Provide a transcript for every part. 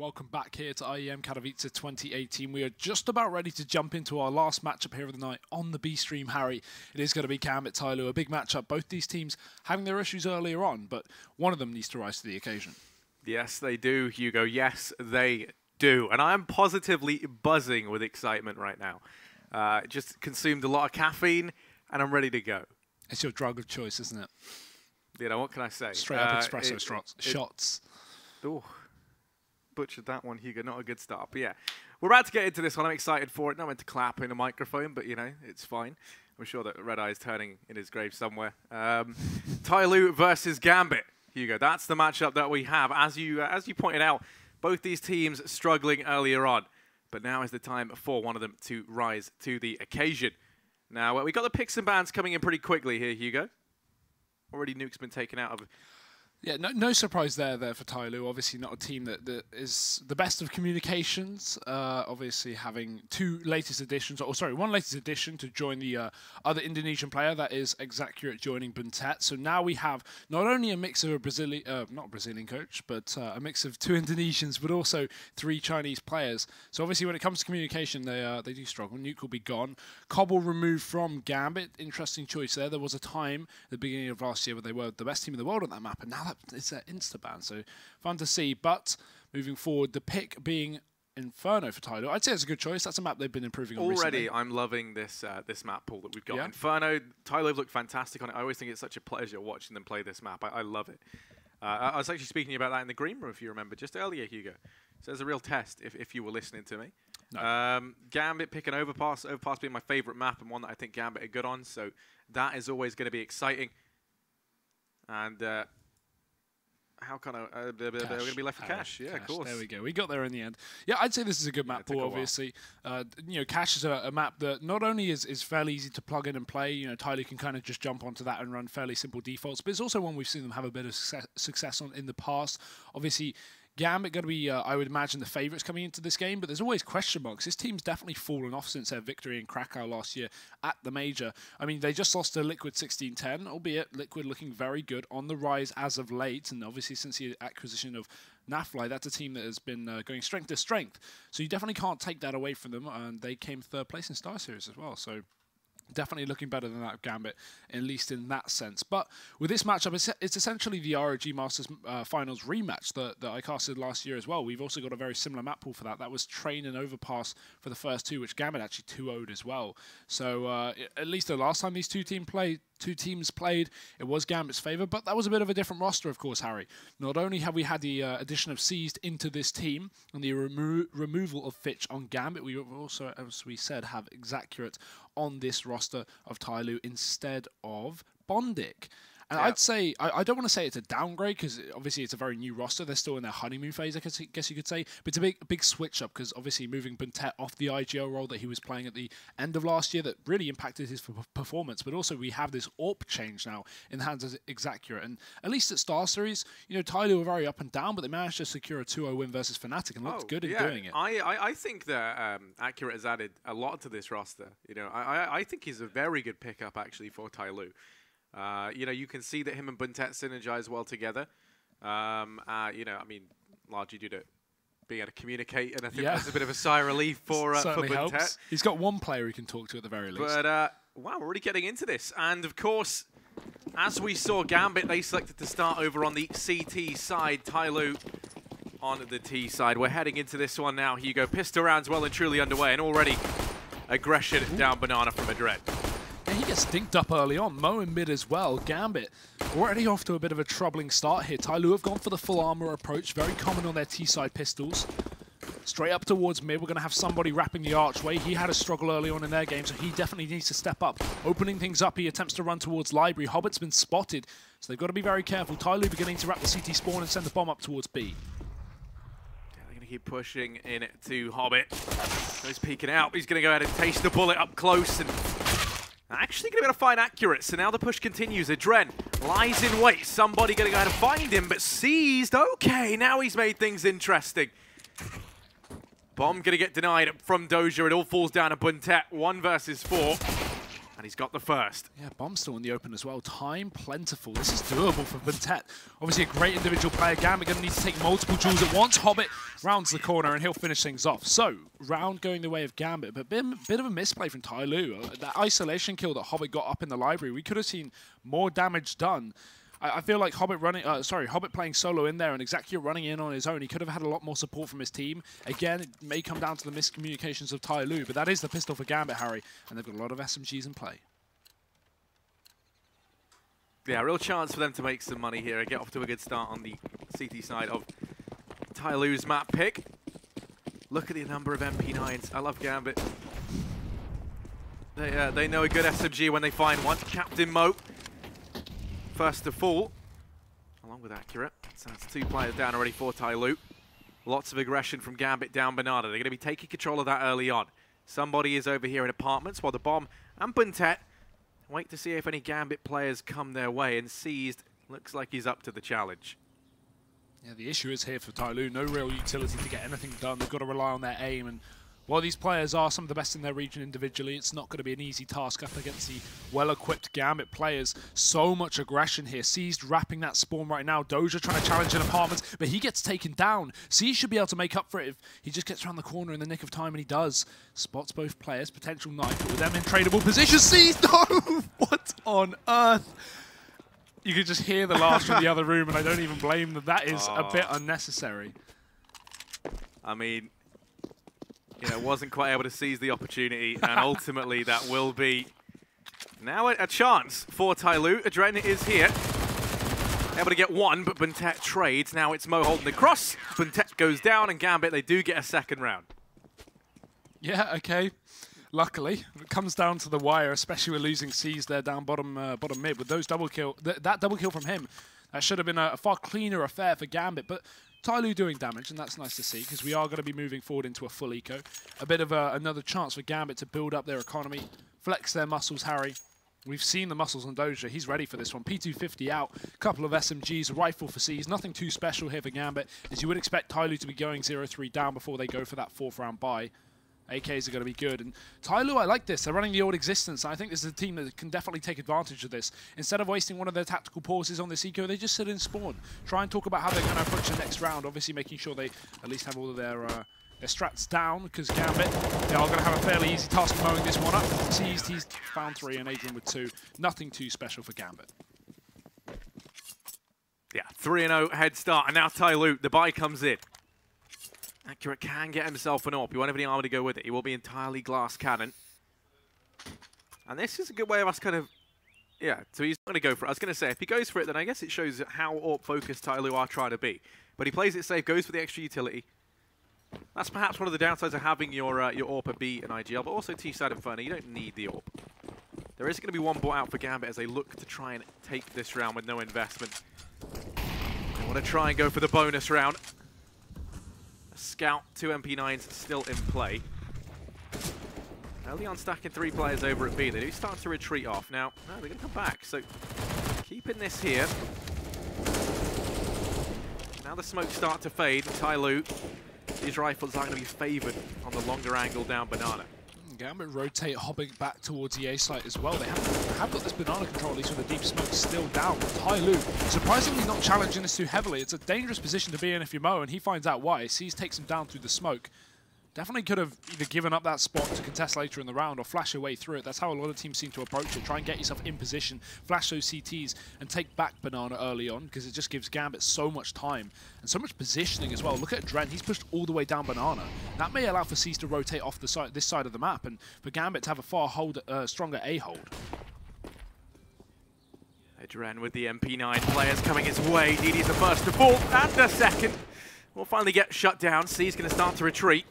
welcome back here to IEM Katowice 2018. We are just about ready to jump into our last matchup here of the night on the B stream, Harry. It is going to be Gambit, TyLoo, a big matchup. Both these teams having their issues earlier on, but one of them needs to rise to the occasion. Yes, they do, Hugo. Yes, they do. And I am positively buzzing with excitement right now. Just consumed a lot of caffeine, and I'm ready to go. It's your drug of choice, isn't it? You know, what can I say? Straight up espresso shots. Ooh. Butchered that one, Hugo. Not a good start. But yeah, we're about to get into this one. I'm excited for it. Not meant to clap in a microphone, but you know, it's fine. I'm sure that Red Eye's turning in his grave somewhere. TyLoo versus Gambit, Hugo. That's the matchup that we have. As you pointed out, both these teams struggling earlier on, but now is the time for one of them to rise to the occasion. Now we got the picks and bans coming in pretty quickly here, Hugo. Already Nuke's been taken out of. Yeah, no surprise there for TyLoo. Obviously not a team that is the best of communications. Obviously having one latest addition to join the other Indonesian player, that is Exaccurate joining Buntet. So now we have not only a mix of a not Brazilian coach, but a mix of 2 Indonesians, but also 3 Chinese players. So obviously when it comes to communication, they do struggle. Nuke will be gone. Cobble removed from Gambit. Interesting choice there. There was a time at the beginning of last year where they were the best team in the world on that map, and now it's an insta-ban, so fun to see. But moving forward, the pick being Inferno for TyLoo. I'd say it's a good choice. That's a map they've been improving on recently. Already, I'm loving this this map pool that we've got. Yeah. Inferno, TyLoo look fantastic on it. I always think it's such a pleasure watching them play this map. I love it. I was actually speaking about that in the green room, if you remember, just earlier, Hugo. So there's a real test, if you were listening to me. No. Gambit picking Overpass. Overpass being my favourite map and one that I think Gambit are good on. So that is always going to be exciting. And how can they're going to be left for cash? Yeah, of course. There we go. We got there in the end. Yeah, I'd say this is a good map pool, obviously. You know, Cash is a map that not only is fairly easy to plug in and play, you know, TyLoo can kind of just jump onto that and run fairly simple defaults, but it's also one we've seen them have a bit of success on in the past. Obviously, Gambit going to be, I would imagine, the favourites coming into this game, but there's always question marks. This team's definitely fallen off since their victory in Krakow last year at the Major. I mean, they just lost to Liquid 16-10, albeit Liquid looking very good on the rise as of late, and obviously since the acquisition of Nafly, that's a team that has been going strength to strength. So you definitely can't take that away from them, and they came 3rd place in Star Series as well, so definitely looking better than that of Gambit, at least in that sense. But with this matchup, it's essentially the ROG Masters Finals rematch that I casted last year as well. We've also got a very similar map pool for that. That was Train and Overpass for the first 2, which Gambit actually 2-0'd as well. So at least the last time these two teams played, it was Gambit's favour, but that was a bit of a different roster, of course, Harry. Not only have we had the addition of Seized into this team and the removal of Fitch on Gambit, we also, as we said, have Exaccurate on this roster of TyLoo instead of Bondic. And I'd say, I don't want to say it's a downgrade, because obviously it's a very new roster. They're still in their honeymoon phase, I guess you could say. But it's a big switch up, because obviously moving Buntet off the IGL role that he was playing at the end of last year that really impacted his performance. But also we have this AWP change now in the hands of Exaccurate. And at least at Star Series, you know, TyLoo were very up and down, but they managed to secure a 2-0 win versus Fnatic and looked good in doing it. I think that Accurate has added a lot to this roster. You know, I think he's a very good pickup, actually, for TyLoo. You know, you can see that him and Buntet synergize well together. You know, I mean, largely due to being able to communicate, and I think that's a bit of a sigh of relief for Buntet. Helps. He's got one player he can talk to at the very least. But, wow, we're already getting into this. And, of course, as we saw Gambit, they selected to start over on the CT side. TyLoo on the T side. We're heading into this one now, Hugo. Pistol rounds well and truly underway, and already aggression down Banana from Madrid. Yeah, he gets dinked up early on. Mo in mid as well. Gambit already off to a bit of a troubling start here. TyLoo have gone for the full armor approach. Very common on their T-side pistols. Straight up towards mid. We're going to have somebody wrapping the archway. He had a struggle early on in their game, so he definitely needs to step up. Opening things up, he attempts to run towards Library. Hobbit's been spotted, so they've got to be very careful. TyLoo beginning to wrap the CT spawn and send the bomb up towards B. They're going to keep pushing in to Hobbit. He's peeking out. He's going to go ahead and taste the bullet up close, and actually going to be able to find Accurate. So now the push continues. Adren lies in wait. Somebody going to go ahead and find him, but Seized. Okay, now he's made things interesting. Bomb going to get denied from Doja. It all falls down to Buntet. 1 versus 4. And he's got the first. Yeah, bomb still in the open as well. Time plentiful. This is doable for Buntet. Obviously a great individual player. Gambit going to need to take multiple duels at once. Hobbit rounds the corner and he'll finish things off. So, round going the way of Gambit, but bit of a misplay from TyLoo. That isolation kill that Hobbit got up in the library, we could have seen more damage done. I feel like Hobbit playing solo in there and Executor running in on his own. He could have had a lot more support from his team. Again, it may come down to the miscommunications of TyLoo, but that is the pistol for Gambit, Harry, and they've got a lot of SMGs in play. Yeah, real chance for them to make some money here and get off to a good start on the CT side of TyLoo's map pick. Look at the number of MP9s. I love Gambit. They know a good SMG when they find one. Captain Mo. First to fall, along with Accurate. So that's 2 players down already for TyLoo. Lots of aggression from Gambit down Banana. They're going to be taking control of that early on. Somebody is over here in apartments while the bomb and Buntet wait to see if any Gambit players come their way, and Seized looks like he's up to the challenge. Yeah, the issue is here for TyLoo. No real utility to get anything done. They've got to rely on their aim, and while these players are some of the best in their region individually, it's not going to be an easy task up against the well-equipped Gambit players. So much aggression here. Seized wrapping that spawn right now. Doja trying to challenge in apartments, but he gets taken down. Seized should be able to make up for it if he just gets around the corner in the nick of time, and he does. Spots both players, potential knife, but with them in tradable positions. Seized, no! What on earth? You could just hear the laugh from the other room, and I don't even blame them. That is a bit unnecessary. I mean, you know, wasn't quite able to seize the opportunity, and ultimately that will be now a chance for TyLoo. Adren is here, able to get one, but Buntet trades. Now it's Mo holding the cross. Buntet goes down, and Gambit, they do get a second round. Yeah, okay. Luckily, it comes down to the wire, especially with losing C's there down bottom mid. With those double kill, that double kill from him, that should have been a far cleaner affair for Gambit. But TyLoo doing damage, and that's nice to see, because we are going to be moving forward into a full eco. A bit of another chance for Gambit to build up their economy, flex their muscles, Harry. We've seen the muscles on Doja. He's ready for this one. P250 out, a couple of SMGs, a rifle for C's. Nothing too special here for Gambit, as you would expect TyLoo to be going 0-3 down before they go for that 4th round buy. AKs are going to be good. And TyLoo, I like this. They're running the old existence. I think this is a team that can definitely take advantage of this. Instead of wasting one of their tactical pauses on this eco, they just sit in spawn. Try and talk about how they're going to approach the next round. Obviously making sure they at least have all of their strats down, because Gambit, they are going to have a fairly easy task of mowing this one up. Seized, he's found 3 and Adrian with 2. Nothing too special for Gambit. Yeah, 3-0 head start. And now TyLoo, the buy comes in. Accurate can get himself an AWP. He won't have any armor to go with it. He will be entirely glass cannon. And this is a good way of us kind of... Yeah, so he's not going to go for it. I was going to say, if he goes for it, then I guess it shows how AWP-focused TyLoo are trying to be. But he plays it safe, goes for the extra utility. That's perhaps one of the downsides of having your AWP and B and IGL, but also T-side Inferno. You don't need the AWP. There is going to be one bought out for Gambit as they look to try and take this round with no investment. They want to try and go for the bonus round. Scout, 2 MP9s still in play. Early on stacking 3 players over at B. They do start to retreat off. Now, no, they're going to come back. So, keeping this here. Now the smokes start to fade. TyLoo, these rifles are going to be favoured on the longer angle down Banana. Gambit rotate Hobbit back towards the A site as well. They have got this Banana control, at least with the deep smoke still down. TyLoo, surprisingly not challenging this too heavily. It's a dangerous position to be in if you're Mo, and he finds out why. Sees takes him down through the smoke. Definitely could have either given up that spot to contest later in the round or flash your way through it. That's how a lot of teams seem to approach it. Try and get yourself in position, flash those CTs, and take back Banana early on, because it just gives Gambit so much time and so much positioning as well. Look at Dren. He's pushed all the way down Banana. That may allow for C's to rotate off the side, this side of the map, and for Gambit to have a far stronger A hold. Dren with the MP9 players coming his way. DD's the first to fall, and the second will finally get shut down. C's going to start to retreat.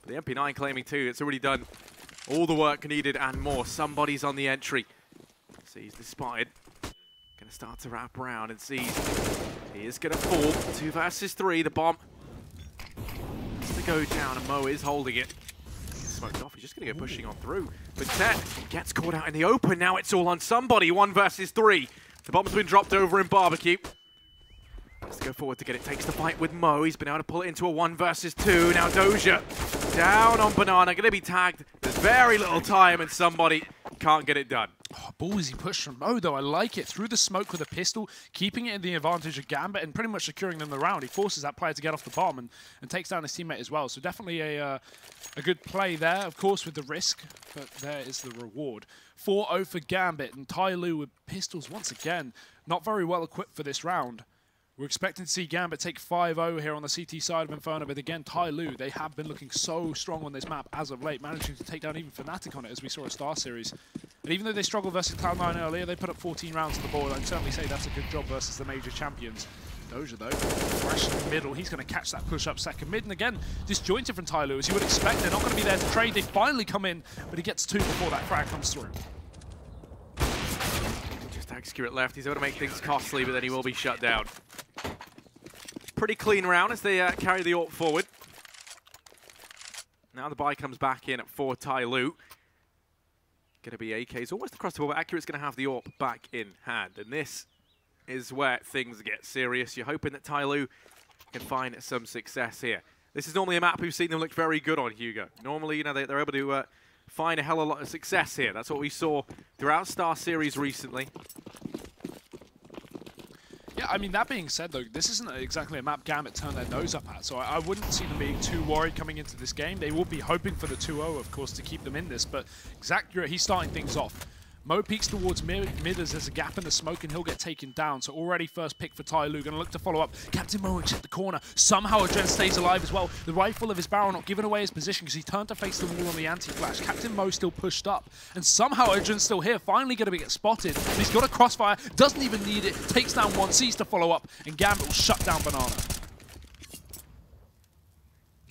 The MP9 claiming 2, it's already done all the work needed and more. Somebody's on the entry. Sees the spotted. Going to start to wrap around and Sees. He is going to fall. 2 versus 3. The bomb has to go down and Mo is holding it. Smoked off. He's just going to go pushing on through. But Tet gets caught out in the open. Now it's all on somebody. 1 versus 3. The bomb's been dropped over in Barbecue. Let's go forward to get it. Takes the fight with Mo. He's been able to pull it into a 1 versus 2. Now Doja down on Banana. Going to be tagged. There's very little time and somebody can't get it done. Oh, ballsy push from Mo, though. I like it. Through the smoke with a pistol, keeping it in the advantage of Gambit and pretty much securing them the round. He forces that player to get off the bomb and takes down his teammate as well. So definitely a good play there, of course, with the risk, but there is the reward. 4-0 for Gambit, and TyLoo with pistols once again. Not very well equipped for this round. We're expecting to see Gambit take 5-0 here on the CT side of Inferno, but again, TyLoo, they have been looking so strong on this map as of late, managing to take down even Fnatic on it, as we saw at Star Series. And even though they struggled versus Cloud9 earlier, they put up 14 rounds on the board. I'd certainly say that's a good job versus the major champions. Doja, though, fresh in the middle. He's going to catch that push up second mid. And again, disjointed from TyLoo, as you would expect. They're not going to be there to trade. They finally come in, but he gets 2 before that frag comes through. Just accurate left. He's able to make things costly, but then he will be shut down. Pretty clean round as they carry the AWP forward. Now the buy comes back in for TyLoo. Going to be AKs almost across the board, but Accurate's going to have the AWP back in hand. And this is where things get serious. You're hoping that TyLoo can find some success here. This is normally a map we've seen them look very good on, Hugo. Normally, you know, they're able to find a hell of a lot of success here. That's what we saw throughout Star Series recently. Yeah, I mean, that being said, though, this isn't exactly a map Gambit turned their nose up at, so I wouldn't see them being too worried coming into this game. They will be hoping for the 2-0, of course, to keep them in this, but Accurate, he's starting things off. Mo peeks towards mid as there's a gap in the smoke and he'll get taken down. So already first pick for TyLoo, going to look to follow up. Captain Mo check the corner. Somehow Adren stays alive as well. The rifle of his barrel not giving away his position because he turned to face the wall on the anti-flash. Captain Mo still pushed up. And somehow Adren's still here, finally going to get spotted. And he's got a crossfire, doesn't even need it, takes down one, sees to follow up, and Gambit will shut down Banana.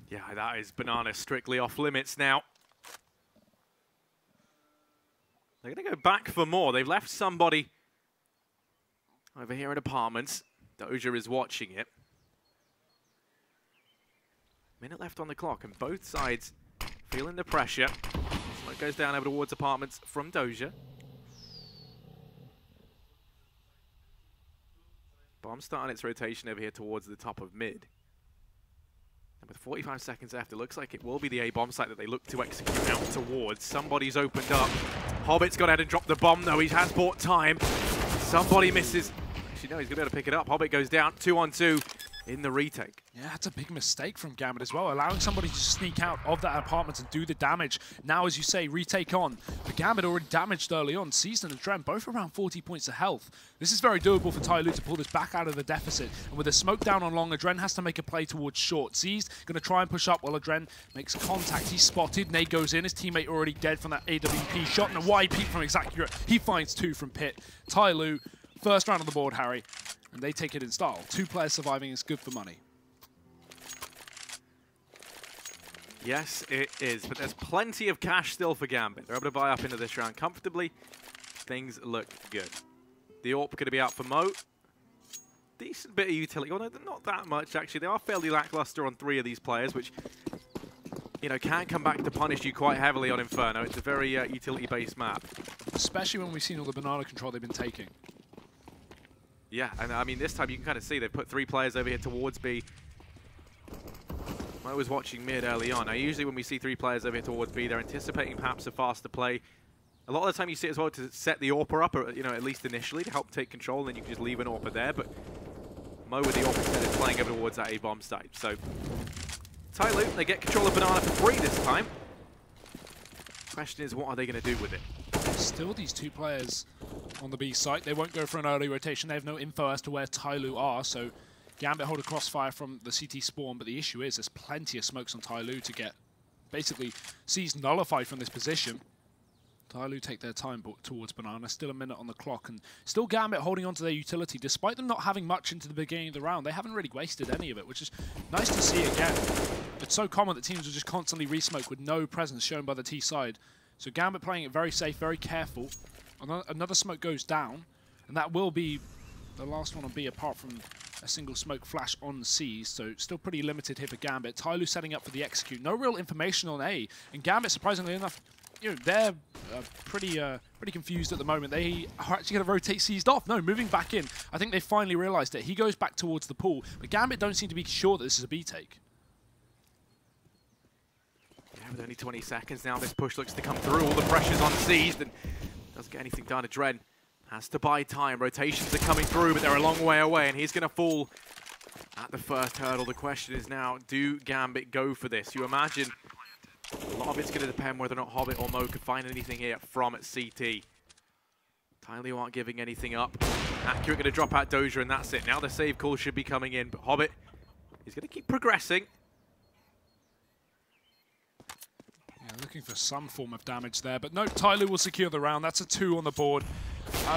Yeah, that is Banana strictly off limits now. They're going to go back for more. They've left somebody over here in apartments. Doja is watching it. Minute left on the clock, and both sides feeling the pressure. Smoke goes down over towards apartments from Doja. Bomb starting its rotation over here towards the top of mid. And with 45 seconds left, it looks like it will be the A-bomb site that they look to execute out towards. Somebody's opened up. Hobbit's gone ahead and dropped the bomb, though. He has bought time. Somebody misses. Actually, no, he's going to be able to pick it up. Hobbit goes down, 2-on-2 in the retake. Yeah, that's a big mistake from Gambit as well, allowing somebody to sneak out of that apartment and do the damage. Now, as you say, retake on. But Gambit already damaged early on. Season and Dren both around 40 points of health. This is very doable for TyLoo to pull this back out of the deficit. And with a smoke down on long, Adren has to make a play towards short. Seized, going to try and push up while Adren makes contact. He's spotted. Nade goes in. His teammate already dead from that AWP shot. And a wide peek from Accurate. He finds 2 from Pit. TyLoo, first round on the board, Harry. And they take it in style. 2 players surviving is good for money. Yes, it is, but there's plenty of cash still for Gambit. They're able to buy up into this round comfortably. Things look good. The AWP going to be out for Mo. Decent bit of utility. Well, no, not that much, actually. They are fairly lackluster on 3 of these players, which, you know, can come back to punish you quite heavily on Inferno. It's a very utility-based map. Especially when we've seen all the banana control they've been taking. Yeah, and I mean, this time you can kind of see they've put 3 players over here towards B. I was watching mid early on. Now, usually when we see 3 players over here towards B, they're anticipating perhaps a faster play. A lot of the time you see it as well to set the AWPer up, or, you know, at least initially, to help take control, and then you can just leave an AWPer there. But Mo with the AWPer instead is playing over towards that A-bomb site. So, TyLoo, they get control of Banana for free this time. Question is, what are they going to do with it? Still these 2 players on the B site. They won't go for an early rotation. They have no info as to where TyLoo are, so Gambit hold a crossfire from the CT spawn, but the issue is there's plenty of smokes on TyLoo to get basically C's nullified from this position. TyLoo take their time towards Banana. Still a minute on the clock, and still Gambit holding on to their utility. Despite them not having much into the beginning of the round, they haven't really wasted any of it, which is nice to see again. It's so common that teams will just constantly re-smoke with no presence shown by the T side. So Gambit playing it very safe, very careful. Another smoke goes down, and that will be the last one on B apart from a single smoke flash on C, so still pretty limited here for Gambit. TyLoo setting up for the execute. No real information on A, and Gambit, surprisingly enough, you know, they're pretty confused at the moment. They are actually going to rotate Seized off. No, moving back in. I think they finally realized it. He goes back towards the pool, but Gambit don't seem to be sure that this is a B take. Yeah, with only 20 seconds now, this push looks to come through. All the pressure's on Seized, and Doesn't get anything done. Adren has to buy time. Rotations are coming through, but they're a long way away, and he's going to fall at the first hurdle. The question is now, do Gambit go for this? You imagine a lot of it's going to depend whether or not Hobbit or Mo can find anything here from at CT. TyLoo aren't giving anything up. Accurate going to drop out Doja, and that's it. Now the save call should be coming in, but Hobbit is going to keep progressing. Yeah, looking for some form of damage there, but no, TyLoo will secure the round. That's a 2 on the board.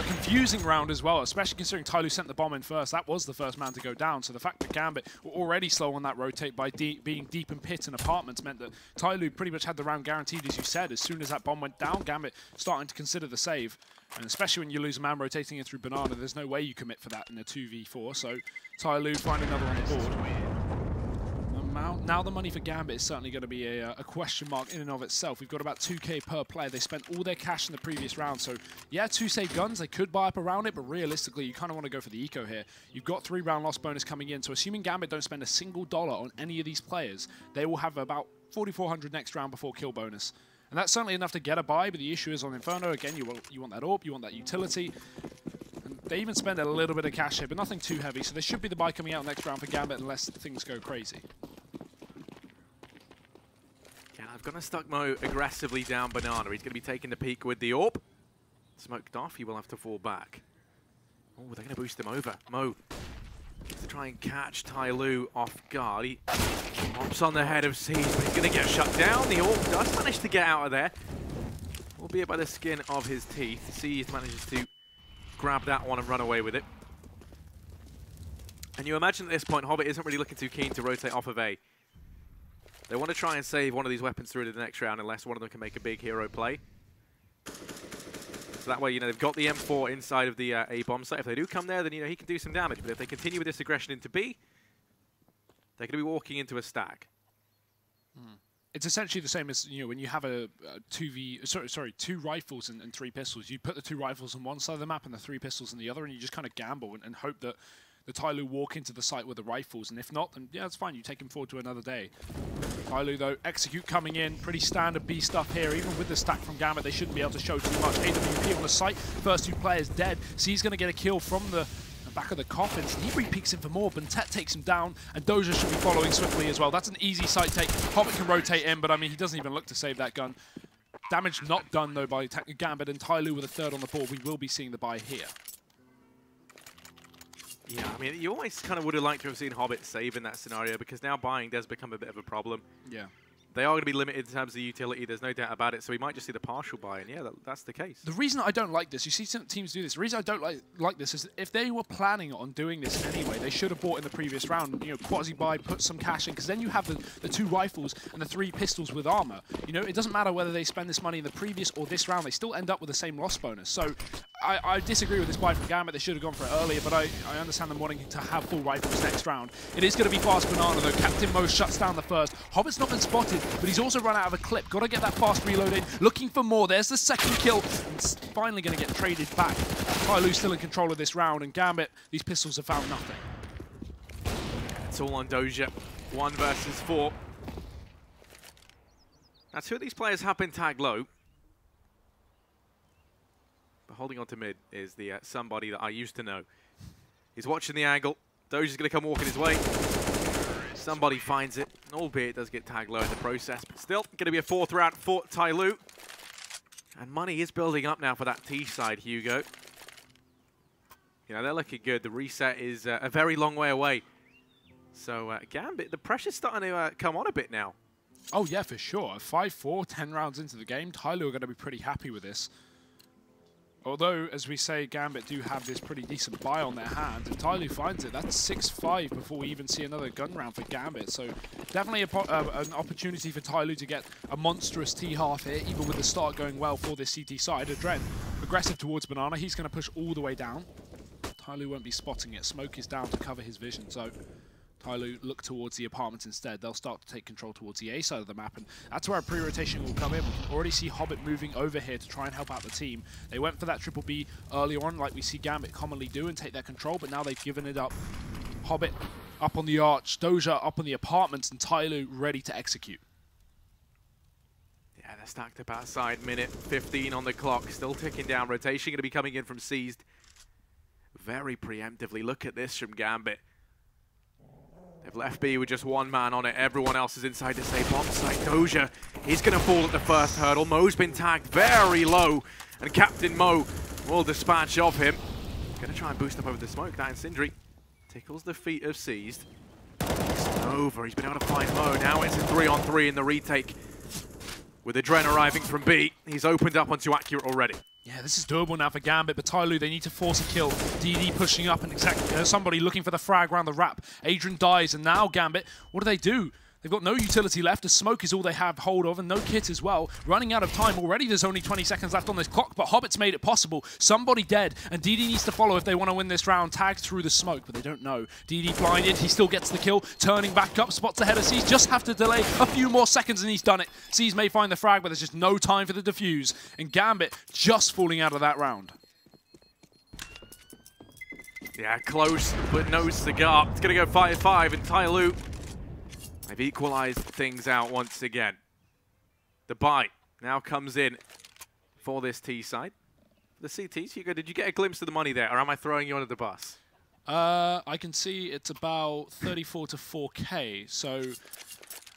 Confusing round as well, especially considering TyLoo sent the bomb in first. That was the first man to go down, so the fact that Gambit were already slow on that rotate by being deep in pit and apartments meant that TyLoo pretty much had the round guaranteed, as you said. As soon as that bomb went down, Gambit starting to consider the save. And especially when you lose a man rotating in through Banana, there's no way you commit for that in a 2v4. So TyLoo find another on the board. Now the money for Gambit is certainly going to be a question mark in and of itself. We've got about 2k per player. They spent all their cash in the previous round. So yeah, 2 save guns, they could buy up around it, but realistically, you kind of want to go for the eco here. You've got 3 round loss bonus coming in. So assuming Gambit don't spend a single dollar on any of these players, they will have about 4,400 next round before kill bonus. And that's certainly enough to get a buy, but the issue is on Inferno, again, you want that AWP, you want that utility. And they even spend a little bit of cash here, but nothing too heavy, so there should be the buy coming out next round for Gambit unless things go crazy. Yeah, I've got to stuck Mo aggressively down Banana. He's going to be taking the peek with the AWP. Smoked off, he will have to fall back. Oh, they're going to boost him over. Mo to try and catch TyLoo off guard. He hops on the head of Seas, but he's going to get shut down. The AWP does manage to get out of there, albeit by the skin of his teeth. Seas manages to grab that one and run away with it. And you imagine at this point, Hobbit isn't really looking too keen to rotate off of A. They want to try and save one of these weapons through to the next round unless one of them can make a big hero play. So that way, you know, they've got the M4 inside of the A bomb site. If they do come there, then, you know, he can do some damage. But if they continue with this aggression into B, they're going to be walking into a stack. It's essentially the same as, you know, when you have two rifles and 3 pistols. You put the 2 rifles on one side of the map and the 3 pistols on the other, and you just kind of gamble and hope that the TyLoo walk into the site with the rifles, and if not, then yeah, it's fine. You take him forward to another day. TyLoo, though, execute coming in. Pretty standard B stuff here. Even with the stack from Gambit, they shouldn't be able to show too much. AWP on the site. First 2 players dead. C's going to get a kill from the back of the coffins. He re-peeks in for more. Bentet takes him down, and Doja should be following swiftly as well. That's an easy site take. Hobbit can rotate in, but I mean, he doesn't even look to save that gun. Damage not done, though, by Gambit, and TyLoo with a 3rd on the board. We will be seeing the buy here. Yeah, I mean, you always kind of would have liked to have seen Hobbit save in that scenario, because now buying does become a bit of a problem. Yeah. They are going to be limited in terms of utility, there's no doubt about it, so we might just see the partial buy, and yeah, that's the case. The reason I don't like this, you see some teams do this, the reason I don't like this is if they were planning on doing this anyway, they should have bought in the previous round, you know, quasi-buy, put some cash in, because then you have the 2 rifles and the 3 pistols with armor. You know, it doesn't matter whether they spend this money in the previous or this round, they still end up with the same loss bonus. So I disagree with this buy from Gambit. They should have gone for it earlier, but I understand them wanting to have full rifles next round. It is going to be fast Banana, though. Captain Mo shuts down the first. Hobbit's not been spotted, but he's also run out of a clip. Got to get that fast reload in. Looking for more. There's the 2nd kill. It's finally going to get traded back. TyLoo still in control of this round, and Gambit, these pistols have found nothing. It's all on Doja. 1 versus 4. Now, 2 of these players have been tagged low. But holding on to mid is the somebody that I used to know. He's watching the angle. Doja's going to come walking his way. Somebody finds it, albeit it does get tagged low in the process. But still, going to be a 4th round for TyLoo. And money is building up now for that T side, Hugo. You know, they're looking good. The reset is a very long way away. So, Gambit, the pressure's starting to come on a bit now. Oh, yeah, for sure. 5-4, 10 rounds into the game. TyLoo are going to be pretty happy with this. Although, as we say, Gambit do have this pretty decent buy on their hand, and TyLoo finds it. That's 6-5 before we even see another gun round for Gambit. So definitely an opportunity for TyLoo to get a monstrous T-half here, even with the start going well for this CT side. Adren, aggressive towards Banana. He's going to push all the way down. TyLoo won't be spotting it. Smoke is down to cover his vision, so TyLoo look towards the apartments instead. They'll start to take control towards the A side of the map, and that's where our pre-rotation will come in. We can already see Hobbit moving over here to try and help out the team. They went for that triple B earlier on, like we see Gambit commonly do, and take that control, but now they've given it up. Hobbit up on the arch, Doja up on the apartments, and TyLoo ready to execute. Yeah, Yeah, they're stacked up outside. Minute 15 on the clock. Still ticking down. Rotation going to be coming in from Seized. Very preemptively. Look at this from Gambit. They've left B with just one man on it. Everyone else is inside to stay bomb site. Doja, he's going to fall at the first hurdle. Mo's been tagged very low. And Captain Mo will dispatch of him. Going to try and boost up over the smoke. That Incendiary tickles the feet of Seized. It's over. He's been able to find Mo. Now it's a 3-on-3 in the retake. With Adren arriving from B, he's opened up onto Accurate already. Yeah, this is doable now for Gambit, but TyLoo, they need to force a kill. DD pushing up and somebody looking for the frag around the wrap. Adrian dies, and now Gambit, what do? They've got no utility left. The smoke is all they have hold of, and no kit as well. Running out of time already. There's only 20 seconds left on this clock, but Hobbit's made it possible. Somebody dead, and DD needs to follow if they want to win this round. Tagged through the smoke, but they don't know. DD blinded. He still gets the kill. Turning back up, spots ahead of Seas. Just have to delay a few more seconds, and he's done it. Seas may find the frag, but there's just no time for the defuse. And Gambit just falling out of that round. Yeah, close, but no cigar. It's going to go 5-5, and TyLoo, they've equalized things out once again. The bite now comes in for this T side. The CTs, Hugo, did you get a glimpse of the money there, or am I throwing you under the bus? I can see it's about 34 to 4K, so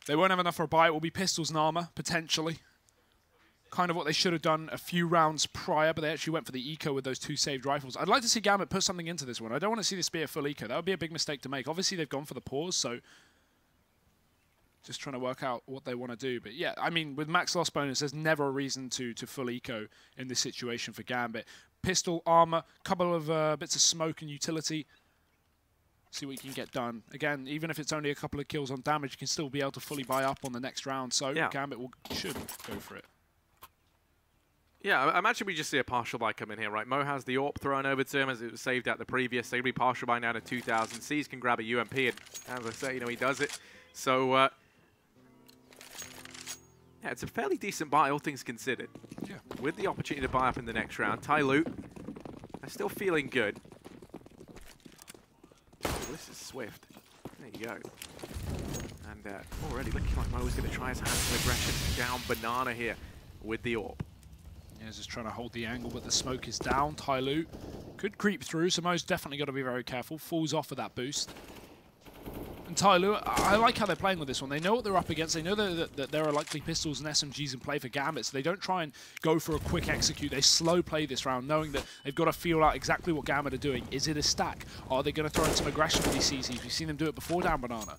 they won't have enough for a buy. It will be pistols and armor, potentially. Kind of what they should have done a few rounds prior, but they actually went for the eco with those 2 saved rifles. I'd like to see Gambit put something into this one. I don't want to see this be a full eco. That would be a big mistake to make. Obviously, they've gone for the pause, so just trying to work out what they want to do. But yeah, I mean, with max loss bonus, there's never a reason to full eco in this situation for Gambit. Pistol, armor, couple of bits of smoke and utility. See what you can get done. Again, even if it's only a couple of kills on damage, you can still be able to fully buy up on the next round. So yeah, Gambit should go for it. Yeah, I imagine we just see a partial buy come in here, right? Mo has the AWP thrown over to him as it was saved at the previous. So he'll be partial buy now to 2,000. Seas can grab a UMP, and as I say, you know, he does it. So, yeah, it's a fairly decent buy, all things considered. Yeah. With the opportunity to buy up in the next round. TyLoo, they're still feeling good. Oh, this is swift. There you go. And already looking like Mo's going to try his hand to aggression down Banana here with the AWP. Yeah, just trying to hold the angle, but the smoke is down. TyLoo could creep through, so Mo's definitely got to be very careful. Falls off of that boost. And TyLoo, I like how they're playing with this one. They know what they're up against. They know that there are likely pistols and SMGs in play for Gambit, so they don't try and go for a quick execute. They slow play this round, knowing that they've got to feel out exactly what Gambit are doing. Is it a stack? Are they going to throw in some aggression with these CCs? We've seen them do it before down Banana.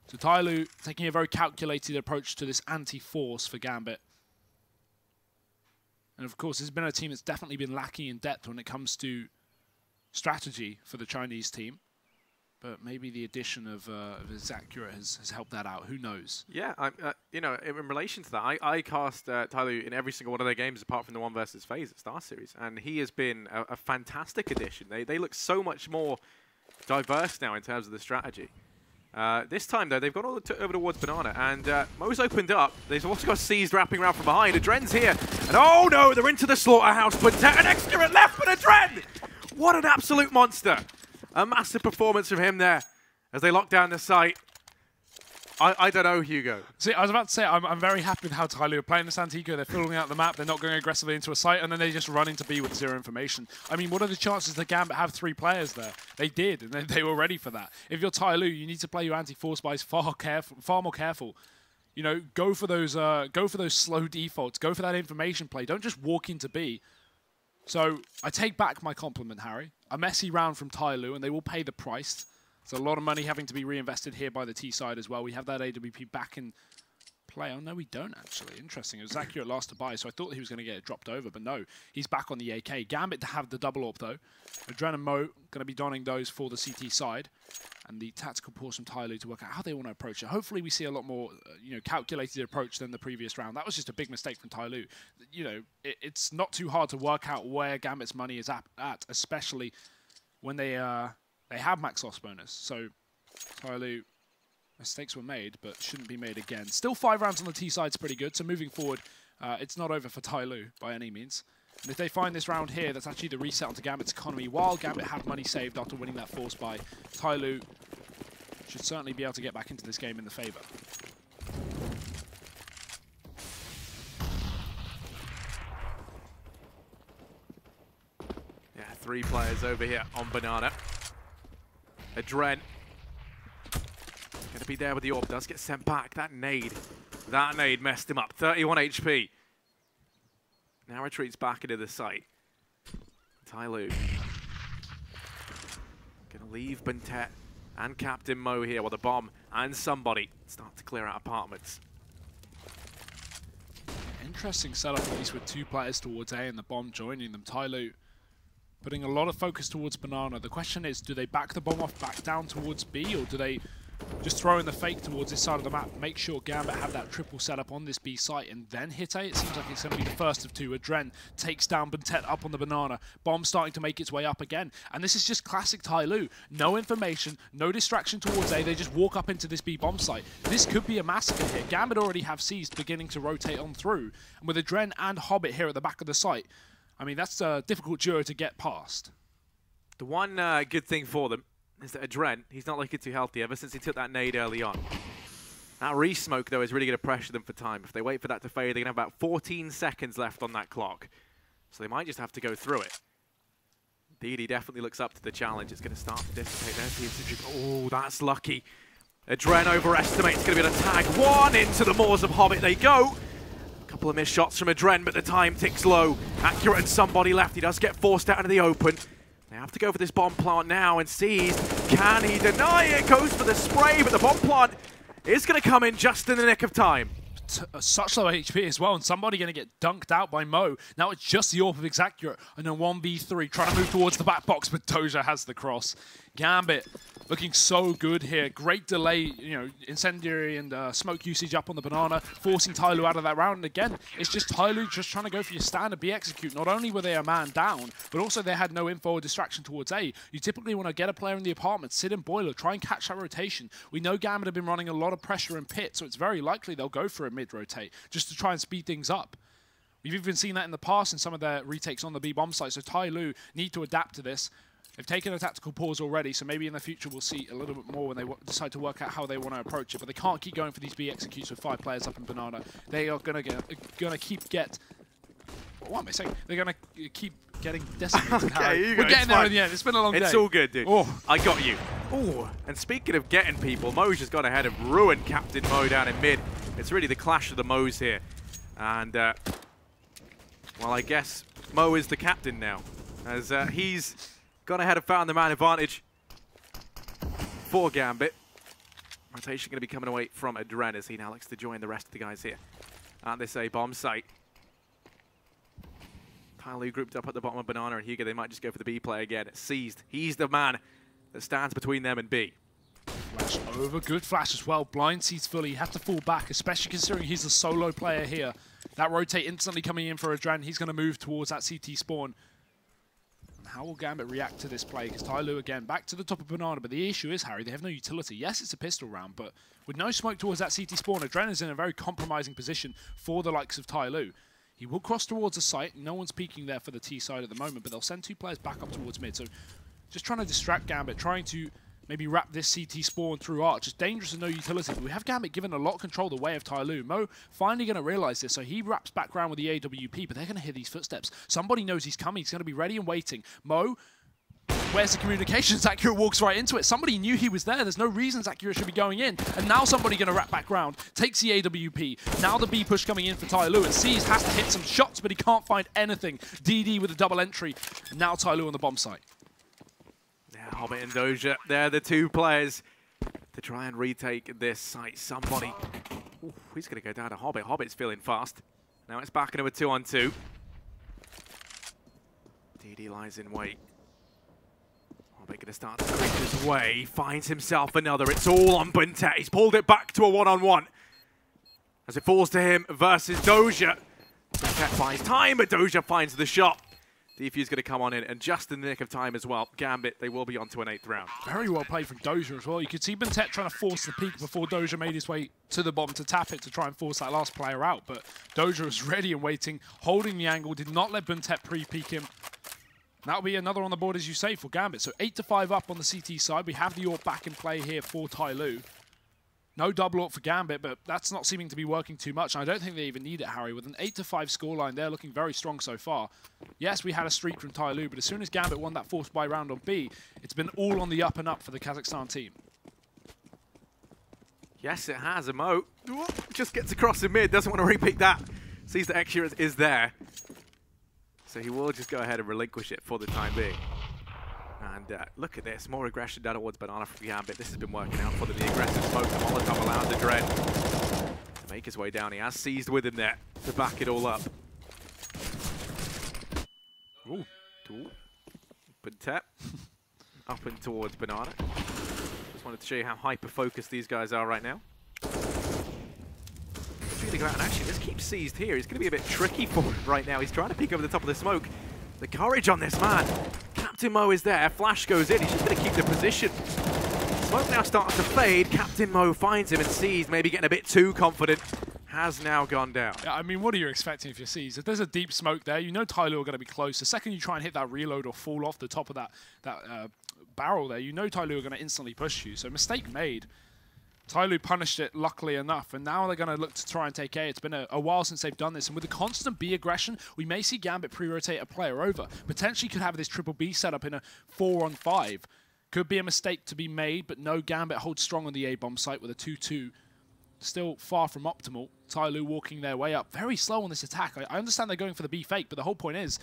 So TyLoo taking a very calculated approach to this anti-force for Gambit. And of course, there's been a team that's definitely been lacking in depth when it comes to strategy for the Chinese team. But maybe the addition of Accurate has helped that out. Who knows? Yeah, you know, in relation to that, I cast TyLoo in every single one of their games apart from the one versus FaZe at Star Series, and he has been a fantastic addition. They look so much more diverse now in terms of the strategy. This time, though, they've gone all over towards Banana, and Mo's opened up. They've also got Seized wrapping around from behind. Adren's here, and oh no, they're into the slaughterhouse, but an Accurate left, but Adren! What an absolute monster! A massive performance from him there as they lock down the site. I don't know, Hugo. See, I was about to say, I'm very happy with how TyLoo are playing this anti-eco. They're filling out the map. They're not going aggressively into a site, and then they just run into B with 0 information. I mean, what are the chances that Gambit have 3 players there? They did, and they were ready for that. If you're TyLoo, you need to play your anti-force buys far more careful. You know, go for those slow defaults. Go for that information play. Don't just walk into B. So I take back my compliment, Harry. A messy round from TyLoo, and they will pay the price. There's a lot of money having to be reinvested here by the T side as well. We have that AWP back in play. Oh, no, we don't, actually. Interesting. It was Accurate last to buy, so I thought he was going to get it dropped over, but no. He's back on the AK. Gambit to have the double AWP, though. Adren and Mo going to be donning those for the CT side. And the tactical pause from TyLoo to work out how they want to approach it. Hopefully we see a lot more calculated approach than the previous round. That was just a big mistake from TyLoo. You know, it's not too hard to work out where Gambit's money is at, especially when they have max loss bonus. So TyLoo, mistakes were made, but shouldn't be made again. Still 5 rounds on the T side is pretty good. So moving forward, it's not over for TyLoo by any means. And if they find this round here, that's actually the reset onto Gambit's economy. While Gambit have money saved after winning that force buy, TyLoo should certainly be able to get back into this game in the favour. 3 players over here on Banana. Adren gonna be there with the orb, does get sent back. That nade messed him up. 31 HP. Now retreats back into the site. TyLoo gonna leave Buntet and Captain Mo here while the bomb and somebody start to clear out apartments. Interesting setup, at least with 2 players towards A and the bomb joining them. TyLoo putting a lot of focus towards Banana. The question is, do they back the bomb off back down towards B, or do they just throw in the fake towards this side of the map, make sure Gambit have that triple setup on this B site, and then hit A? It seems like it's going to be the first of 2. Adren takes down Buntet up on the Banana. Bomb starting to make its way up again. And this is just classic TyLoo. No information, no distraction towards A. They just walk up into this B bomb site. This could be a massacre here. Gambit already have seized, beginning to rotate on through. And with Adren and Hobbit here at the back of the site, I mean, that's a difficult duo to get past. The one good thing for them is that Adren, he's not looking too healthy ever since he took that nade early on. That re-smoke, though, is really going to pressure them for time. If they wait for that to fade, they're going to have about 14 seconds left on that clock. So they might just have to go through it. DD definitely looks up to the challenge. It's going to start to dissipate their team. Oh, that's lucky. Adren overestimates. Going to be able to tag one into the maws of Hobbit. They go. A couple of missed shots from Adren, but the time ticks low. Accurate and somebody left. He does get forced out into the open. They have to go for this bomb plant now and seized. Can he deny it? Goes for the spray, but the bomb plant is going to come in just in the nick of time. Such low HP as well, and somebody going to get dunked out by Mo. Now it's just the AWP of Exacurate, and a 1v3 trying to move towards the back box, but Doja has the cross. Gambit looking so good here. Great delay, you know, incendiary and smoke usage up on the Banana, forcing TyLoo out of that round. And again, it's just TyLoo just trying to go for your standard B execute. Not only were they a man down, but also they had no info or distraction towards A. You typically want to get a player in the apartment, sit in boiler, try and catch that rotation. We know Gambit have been running a lot of pressure in pit, so it's very likely they'll go for a mid-rotate just to try and speed things up. We've even seen that in the past in some of their retakes on the B bomb site, so TyLoo need to adapt to this. They've taken a tactical pause already, so maybe in the future we'll see a little bit more when they decide to work out how they want to approach it. But they can't keep going for these B executes with 5 players up in Banana. They are gonna keep what am I saying? They're gonna keep getting decimated. Okay, we're getting there in the end. It's been a long day. It's all good, dude. Oh. I got you. Oh, and speaking of getting people, Mo's just gone ahead and ruined Captain Mo down in mid. It's really the clash of the Mo's here, and well, I guess Mo is the captain now, as he's gone ahead and found the man advantage for Gambit. Rotation going to be coming away from Adren as he now looks to join the rest of the guys here at this A bomb site. TyLoo grouped up at the bottom of Banana and Hugo. They might just go for the B play again. It's seized. He's the man that stands between them and B. Flash over. Good flash as well. Blind sees fully. You have to fall back, especially considering he's a solo player here. That rotate instantly coming in for Adren. He's going to move towards that CT spawn. How will Gambit react to this play? Because TyLoo, again, back to the top of Banana. But the issue is, Harry, they have no utility. Yes, it's a pistol round, but with no smoke towards that CT spawn, Adren is in a very compromising position for the likes of TyLoo. He will cross towards the site. No one's peeking there for the T side at the moment, but they'll send 2 players back up towards mid. So just trying to distract Gambit, trying to maybe wrap this CT spawn through Arch. Just dangerous and no utility. But we have Gambit given a lot of control the way of TyLoo. Mo finally going to realize this, so he wraps back around with the AWP, but they're going to hear these footsteps. Somebody knows he's coming. He's going to be ready and waiting. Mo, where's the communications? Accurate walks right into it. Somebody knew he was there. There's no reasons Accurate should be going in. And now somebody going to wrap back round. Takes the AWP. Now the B push coming in for TyLoo. And Seas has to hit some shots, but he can't find anything. DD with a double entry. And now TyLoo on the bomb site. Yeah, Hobbit and Doja, they're the 2 players to try and retake this site. Somebody, ooh, he's going to go down to Hobbit. Hobbit's feeling fast. Now it's back into a 2-on-2. DD lies in wait. Hobbit going to start to creep his way. Finds himself another. It's all on Buntet. He's pulled it back to a 1-on-1. As it falls to him versus Doja. Buntet finds time, but Doja finds the shot. Defuse going to come on in, and just in the nick of time as well. Gambit, they will be on to an 8th round. Very well played from Doja as well. You could see Buntet trying to force the peak before Doja made his way to the bomb to tap it to try and force that last player out. But Doja was ready and waiting, holding the angle, did not let Buntet pre-peek him. That'll be another on the board, as you say, for Gambit. So 8-5 up on the CT side. We have the AWP back in play here for TyLoo. No double up for Gambit, but that's not seeming to be working too much. And I don't think they even need it, Harry. With an 8-5 scoreline, they're looking very strong so far. Yes, we had a streak from TyLoo, but as soon as Gambit won that forced buy round on B, it's been all on the up and up for the Kazakhstan team. Yes, it has. Mo just gets across the mid, doesn't want to repeat that. Sees the extra is there. So he will just go ahead and relinquish it for the time being. And look at this, more aggression down towards Banana from Gambit. This has been working out for them. The aggressive smoke, the Molotov allows the Dread to make his way down. He has seized with him there to back it all up. Ooh. Bentep up and towards Banana. Just wanted to show you how hyper-focused these guys are right now. Really go out and actually just keep seized here. It's going to be a bit tricky for him right now. He's trying to peek over the top of the smoke. The courage on this man. Captain Mo is there. Flash goes in. He's just going to keep the position. Smoke now starts to fade. Captain Mo finds him and sees, maybe getting a bit too confident. Has now gone down. Yeah, I mean, what are you expecting if you're seized? If there's a deep smoke there, you know TyLoo are going to be close. The second you try and hit that reload or fall off the top of that barrel there, you know TyLoo are going to instantly push you. So mistake made. TyLoo punished it, luckily enough, and now they're going to look to try and take A. It's been a while since they've done this, and with the constant B aggression, we may see Gambit pre-rotate a player over. Potentially could have this triple B setup in a 4-on-5. Could be a mistake to be made, but no, Gambit holds strong on the A-bomb site with a 2-2. Still far from optimal. TyLoo walking their way up. Very slow on this attack. I understand they're going for the B fake, but the whole point is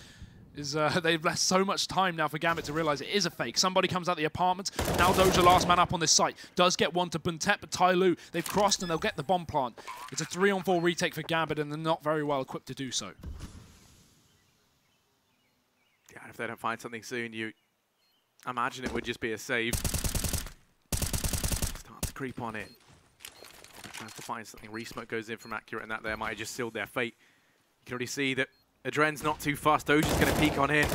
they've left so much time now for Gambit to realize it is a fake. Somebody comes out the apartment. Now Doja, last man up on this site, does get one to Bentep, but TyLoo, they've crossed and they'll get the bomb plant. It's a 3-on-4 retake for Gambit, and they're not very well equipped to do so. Yeah, if they don't find something soon, you imagine it would just be a save. Start to creep on in. Tries to find something. Resmoke goes in from Accurate, and that there might have just sealed their fate. You can already see that Adren's not too fast. Doja's going to peek on in.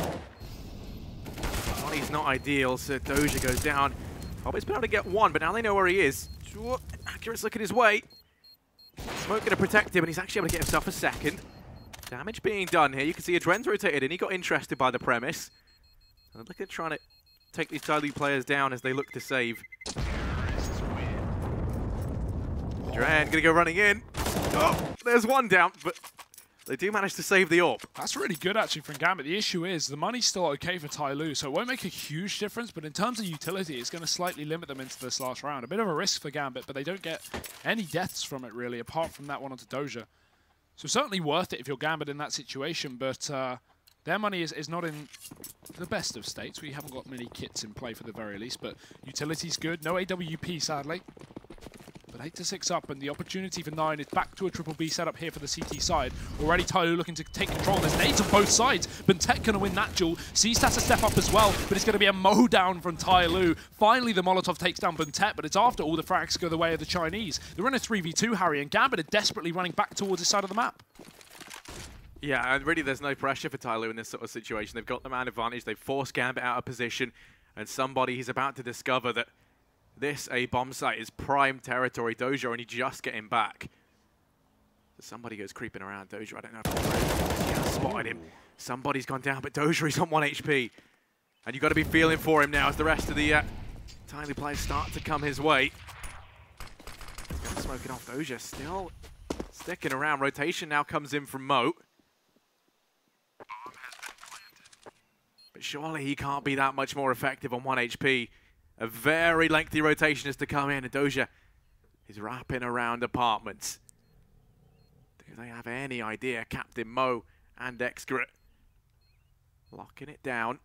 He's not ideal, so Doja goes down. Hobbit's been able to get one, but now they know where he is. Accurate's looking his way. Smoke going to protect him, and he's actually able to get himself a second. Damage being done here. You can see Adren's rotated in. He got interested by the premise. And look at trying to take these TyLoo players down as they look to save. Adren going to go running in. Oh, there's one down, but they do manage to save the AWP. That's really good, actually, from Gambit. The issue is the money's still okay for TyLoo, so it won't make a huge difference, but in terms of utility, it's going to slightly limit them into this last round. A bit of a risk for Gambit, but they don't get any deaths from it, really, apart from that one onto Doja. So certainly worth it if you're Gambit in that situation, but their money is not in the best of states. We haven't got many kits in play for the very least, but utility's good. No AWP, sadly. But 8-6 up, and the opportunity for 9 is back to a triple B setup here for the CT side. Already TyLoo looking to take control. There's nades on both sides. Bentep going to win that duel. Sees has to step up as well, but it's going to be a mow down from TyLoo. Finally, the Molotov takes down Bentep, but it's after all the frags go the way of the Chinese. They're in a 3v2, Harry, and Gambit are desperately running back towards this side of the map. Yeah, and really there's no pressure for TyLoo in this sort of situation. They've got the man advantage. They've forced Gambit out of position, and somebody he's about to discover that this A-bomb site is prime territory. Doja only just getting back. Somebody goes creeping around Doja. I don't know if he has spotted him. Somebody's gone down, but Doja is on 1 HP. And you've got to be feeling for him now as the rest of the TyLoo players start to come his way. Smoking off Doja, still sticking around. Rotation now comes in from Mo. But surely he can't be that much more effective on 1 HP. A very lengthy rotation is to come in, and Doja is wrapping around apartments. Do they have any idea? Captain Mo and Excret locking it down.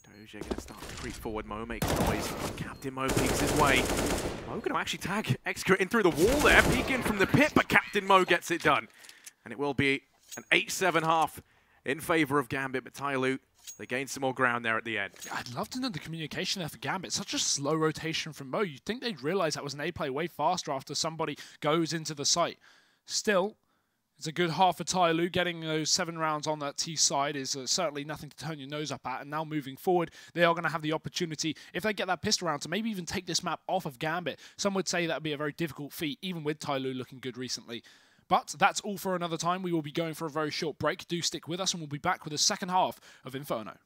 Doja going to start to creep forward. Mo makes noise. Captain Mo peeks his way. Mo going to actually tag Excret in through the wall there, peeking from the pit, but Captain Mo gets it done. And it will be an 8-7 half in favor of Gambit, but TyLoo, they gained some more ground there at the end. I'd love to know the communication there for Gambit. Such a slow rotation from Mo. You'd think they'd realize that was an A play way faster after somebody goes into the site. Still, it's a good half for TyLoo. Getting those 7 rounds on that T side is certainly nothing to turn your nose up at. And now moving forward, they are going to have the opportunity, if they get that pistol round, to maybe even take this map off of Gambit. Some would say that would be a very difficult feat, even with TyLoo looking good recently. But that's all for another time. We will be going for a very short break. Do stick with us, and we'll be back with the second half of Inferno.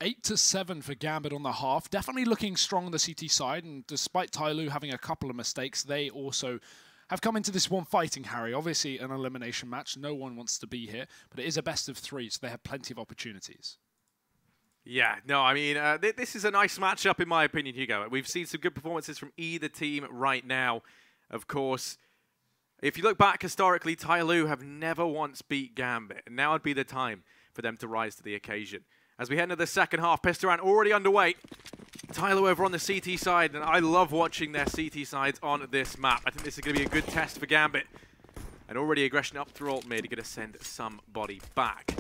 8-7 for Gambit on the half. Definitely looking strong on the CT side, and despite TyLoo having a couple of mistakes, they also have come into this one fighting, Harry. Obviously an elimination match, no one wants to be here, but it is a best of 3, so they have plenty of opportunities. Yeah, no, I mean, this is a nice matchup in my opinion, Hugo. We've seen some good performances from either team right now. Of course, if you look back historically, TyLoo have never once beat Gambit, and now would be the time for them to rise to the occasion. As we head into the second half, pistol round already underway. TyLoo over on the CT side, and I love watching their CT sides on this map. I think this is going to be a good test for Gambit. And already aggression up through alt mid, going to send somebody back.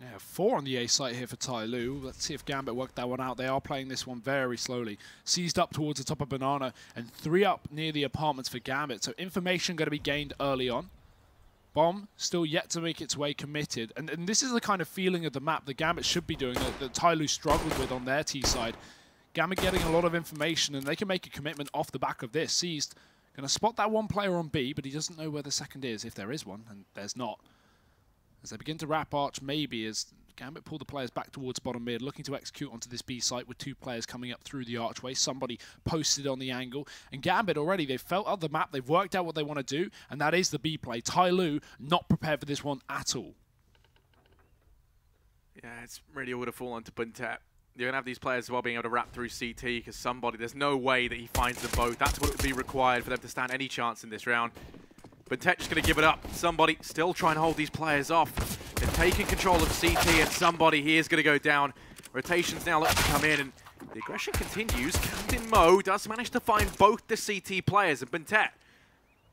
Yeah, 4 on the A site here for TyLoo. Let's see if Gambit worked that one out. They are playing this one very slowly. Seized up towards the top of Banana, and 3 up near the apartments for Gambit. So information going to be gained early on. Bomb still yet to make its way committed. And this is the kind of feeling of the map that Gambit should be doing, that TyLoo struggled with on their T side. Gambit getting a lot of information, and they can make a commitment off the back of this. Seized, going to spot that one player on B, but he doesn't know where the second is, if there is one, and there's not. As they begin to wrap arch, maybe as Gambit pull the players back towards bottom mid, looking to execute onto this B site with 2 players coming up through the archway. Somebody posted on the angle. And Gambit already, they've felt out the map, they've worked out what they want to do, and that is the B play. TyLoo not prepared for this one at all. Yeah, it's really all going to fall onto Buntet. You're going to have these players as well being able to wrap through CT, because there's no way that he finds them both. That's what would be required for them to stand any chance in this round. But Tech just going to give it up. Somebody still trying to hold these players off. They're taking control of CT, and somebody here is going to go down. Rotations now looking to come in, and the aggression continues. Captain Mo does manage to find both the CT players, and Bentet,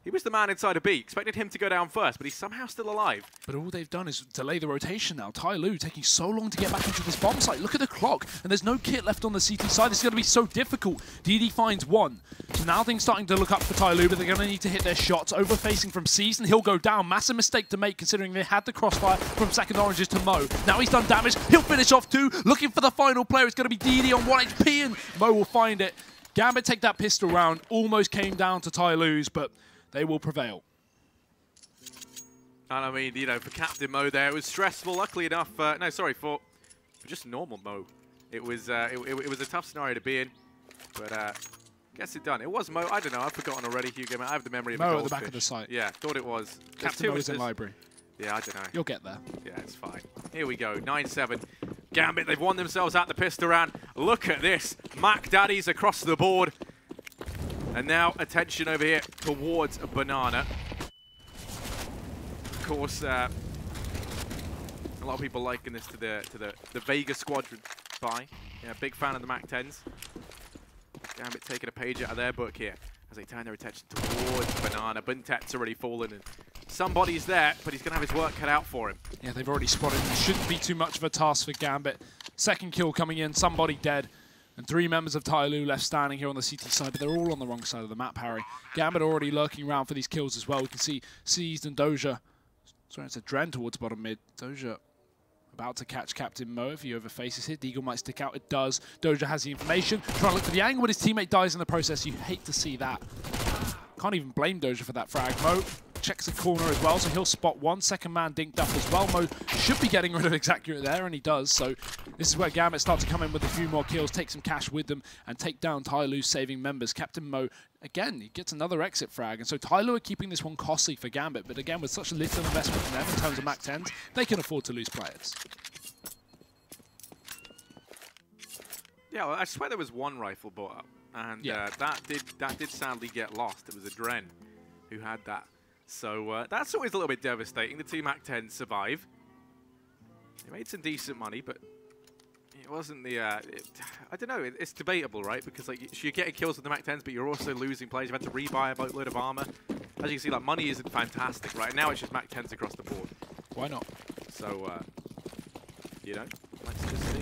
he was the man inside a B. Expected him to go down first, but he's somehow still alive. But all they've done is delay the rotation now. TyLoo taking so long to get back into this bomb site. Look at the clock, and there's no kit left on the CT side. This is going to be so difficult. DD finds 1. So now things starting to look up for TyLoo, but they're going to need to hit their shots. Overfacing from Season, he'll go down. Massive mistake to make, considering they had the crossfire from second oranges to Mo. Now he's done damage. He'll finish off 2. Looking for the final player. It's going to be DD on 1 HP, and Mo will find it. Gambit take that pistol round. Almost came down to TyLoo's, but they will prevail. And I mean, you know, for Captain Mo there, it was stressful. Luckily enough, no, sorry, for just normal Mo, it was a tough scenario to be in. But gets it done. It was Mo. I don't know. I've forgotten already. Hugo, I have the memory of Mo a at the back of the site. Yeah, thought it was. Captain Mo's in library. Yeah, I don't know. You'll get there. Yeah, it's fine. Here we go. 9-7. Gambit. They've won themselves out the pistol round. Look at this. Mac Daddies across the board. And now attention over here towards Banana. Of course, a lot of people liken this to the Vega Squadron buy. Yeah, big fan of the Mac 10s. Gambit taking a page out of their book here as they turn their attention towards Banana. Buntet's already fallen, and somebody's there, but he's going to have his work cut out for him. Yeah, they've already spotted him. Shouldn't be too much of a task for Gambit. Second kill coming in, somebody dead. And 3 members of TyLoo left standing here on the CT side, but they're all on the wrong side of the map, Harry. Gambit already lurking around for these kills as well. We can see Seized and Doja. Sorry, it's a Dren towards bottom mid. Doja about to catch Captain Mo if he overfaces it. Deagle might stick out. It does. Doja has the information. Trying to look for the angle, but his teammate dies in the process. You hate to see that. Can't even blame Doja for that frag. Mo checks the corner as well, so he'll spot 1. Second man dinked up as well. Mo should be getting rid of Exacurate there, and he does. So this is where Gambit start to come in with a few more kills, take some cash with them, and take down TyLoo's saving members. Captain Mo, again, he gets another exit frag. And so TyLoo are keeping this one costly for Gambit, but again, with such a little investment from them in terms of Mac 10s, they can afford to lose players. Yeah, well, I swear there was 1 rifle bought up, and yeah. that did sadly get lost. It was a Dren who had that. So that's always a little bit devastating. The 2 Mac 10s survive. They made some decent money, but it wasn't the... I don't know, it's debatable, right? Because like you're getting kills with the Mac 10s, but you're also losing players. You've had to rebuy a boatload of armor. As you can see, like, money isn't fantastic, right? Now it's just Mac 10s across the board. Why not? So, you know, let's just see.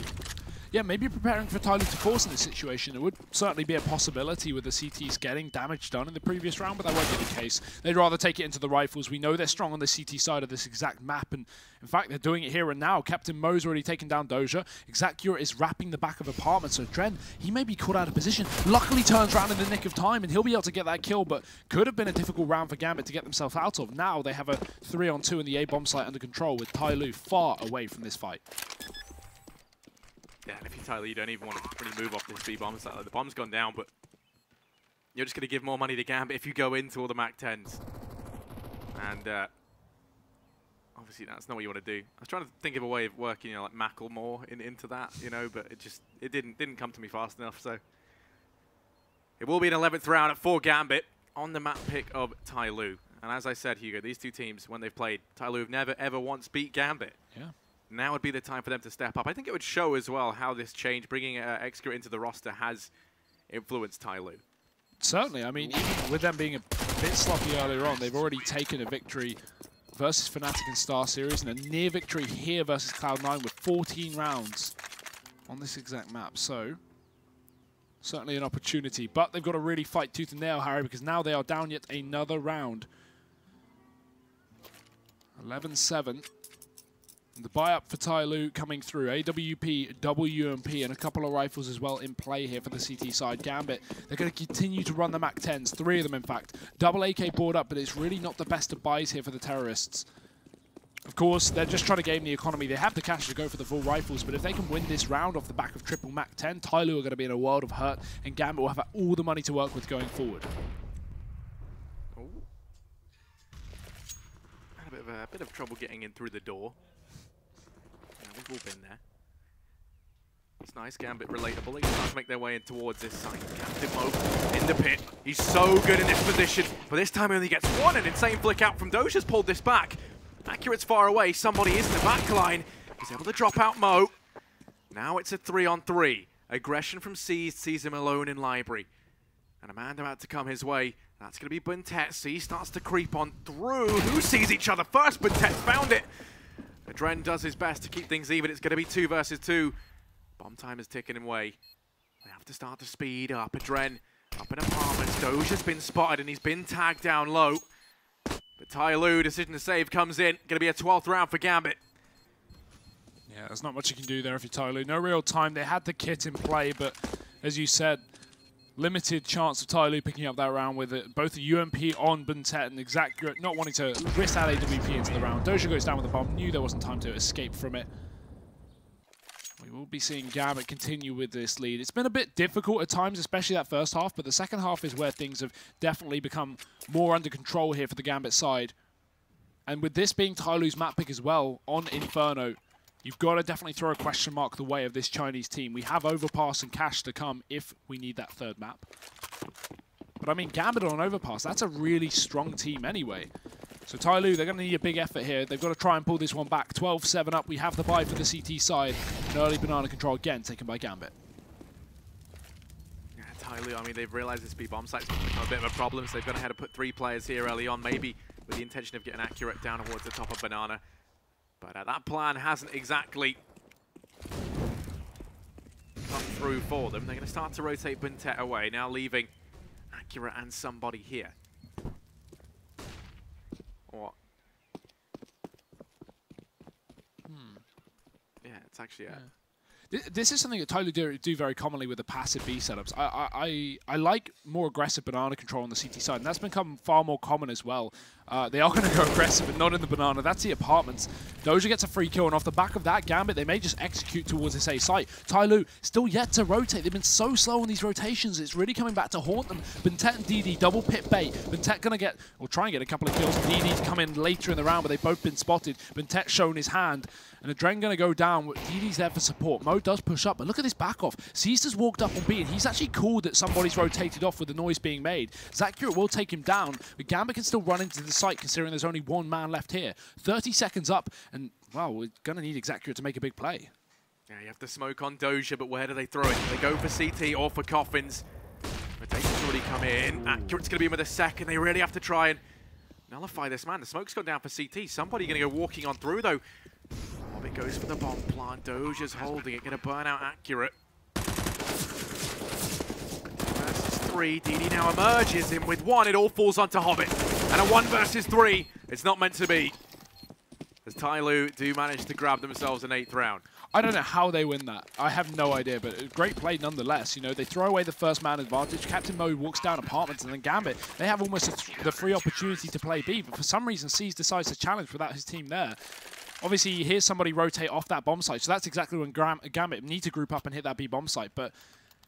Yeah, maybe preparing for TyLoo to force in this situation. It would certainly be a possibility with the CTs getting damage done in the previous round, but that won't be the case. They'd rather take it into the rifles. We know they're strong on the CT side of this exact map, and in fact, they're doing it here and now. Captain Mo's already taken down Doja. Exacurate is wrapping the back of apartment, so Dren, he may be caught out of position. Luckily turns around in the nick of time, and he'll be able to get that kill, but could have been a difficult round for Gambit to get themselves out of. Now they have a 3-on-2 in the A bomb site under control, with TyLoo far away from this fight. Yeah, and if you're TyLoo, you don't even want to really move off this B-bomb. It's like the bomb's gone down, but you're just going to give more money to Gambit if you go into all the MAC-10s. And obviously that's not what you want to do. I was trying to think of a way of working, like Macklemore into that, but it didn't come to me fast enough. So it will be an 11th round for Gambit on the map pick of TyLoo. And as I said, Hugo, these two teams, when they've played, TyLoo have never ever once beat Gambit. Yeah. Now would be the time for them to step up. I think it would show as well how this change, bringing Excra into the roster, has influenced TyLoo. Certainly. I mean, even with them being a bit sloppy earlier on, they've already taken a victory versus Fnatic and Star Series, and a near victory here versus Cloud9 with 14 rounds on this exact map. So, certainly an opportunity. But they've got to really fight tooth and nail, Harry, because now they are down yet another round. 11-7. The buy-up for TyLoo coming through. AWP, WMP, and a couple of rifles as well in play here for the CT side. Gambit, they're going to continue to run the MAC-10s, 3 of them in fact. Double AK board up, but it's really not the best of buys here for the terrorists. Of course, they're just trying to game the economy. They have the cash to go for the full rifles, but if they can win this round off the back of triple MAC-10, TyLoo are going to be in a world of hurt, and Gambit will have all the money to work with going forward. Had a bit of trouble getting in through the door. We've all been there. It's nice, Gambit relatable. They start to make their way in towards this side. Captain Mo in the pit. He's so good in this position, but this time he only gets one. An insane flick out from Doja's pulled this back. Accurate's far away. Somebody is in the back line. He's able to drop out Mo. Now it's a 3-on-3. Aggression from Seized sees him alone in Library. And a man about to come his way. That's going to be Buntet. Seized starts to creep on through. Who sees each other first? Buntet found it. Dren does his best to keep things even. It's going to be 2 versus 2. Bomb time is ticking away. They have to start to speed up. Dren up in apartments. Doja's been spotted and he's been tagged down low. But TyLoo, decision to save, comes in. Going to be a 12th round for Gambit. Yeah, there's not much you can do there if you're TyLoo. No real time. They had the kit in play, but as you said, limited chance of TyLoo picking up that round with it. Both the UMP on Buntet and Exacurate not wanting to risk that AWP into the round. Doja goes down with the bomb. Knew there wasn't time to escape from it. We will be seeing Gambit continue with this lead. It's been a bit difficult at times, especially that first half, but the second half is where things have definitely become more under control here for the Gambit side. And with this being TyLoo's map pick as well on Inferno, you've got to definitely throw a question mark the way of this Chinese team. We have Overpass and Cash to come if we need that third map. But I mean, Gambit on Overpass, that's a really strong team anyway. So TyLoo, they're going to need a big effort here. They've got to try and pull this one back. 12-7 up. We have the buy for the CT side. An early banana control again taken by Gambit. Yeah, TyLoo, I mean, they've realized this B-bomb site's become a bit of a problem, so they've got to have to put 3 players here early on, maybe with the intention of getting Accurate down towards the top of Banana. But that plan hasn't exactly come through for them. They're going to start to rotate Buntet away, now leaving Accurate and somebody here. Or yeah, it's actually This is something that TyLoo do very commonly with the passive B setups. I like more aggressive banana control on the CT side, and that's become far more common as well. They are going to go aggressive, but not in the banana. That's the apartments. Doja gets a free kill, and off the back of that, Gambit, they may just execute towards this A site. TyLoo still yet to rotate. They've been so slow on these rotations. It's really coming back to haunt them. Buntet and DD double pit bait. Buntet going to get, or try and get a couple of kills. DD to come in later in the round, but they've both been spotted. Buntet shown his hand, and Adren going to go down. DD's there for support. Mo does push up, but look at this back off. Seized has walked up on B, and he's actually called that somebody's rotated off with the noise being made. Zacurate will take him down, but Gambit can still run into the site considering there's only 1 man left here. 30 seconds up, and wow, we're going to need Exacurate to make a big play. Yeah, you have to smoke on Doja, but where do they throw it? They go for CT or for Coffins. Rotation's already come in. Accurate's going to be in with a second. They really have to try and nullify this man. The smoke's gone down for CT. Somebody going to go walking on through, though. Hobbit goes for the bomb plant. Doja's holding it. Going to burn out Accurate. Versus 3. DD now emerges in with 1. It all falls onto Hobbit. And a 1 versus 3. It's not meant to be. As TyLoo do manage to grab themselves an 8th round. I don't know how they win that. I have no idea, but a great play nonetheless. You know, they throw away the first man advantage. Captain Mo walks down apartments, and then Gambit, they have almost the free opportunity to play B, but for some reason, Seized decides to challenge without his team there. Obviously, he hears somebody rotate off that bomb site, so that's exactly when Gambit need to group up and hit that B bomb site. But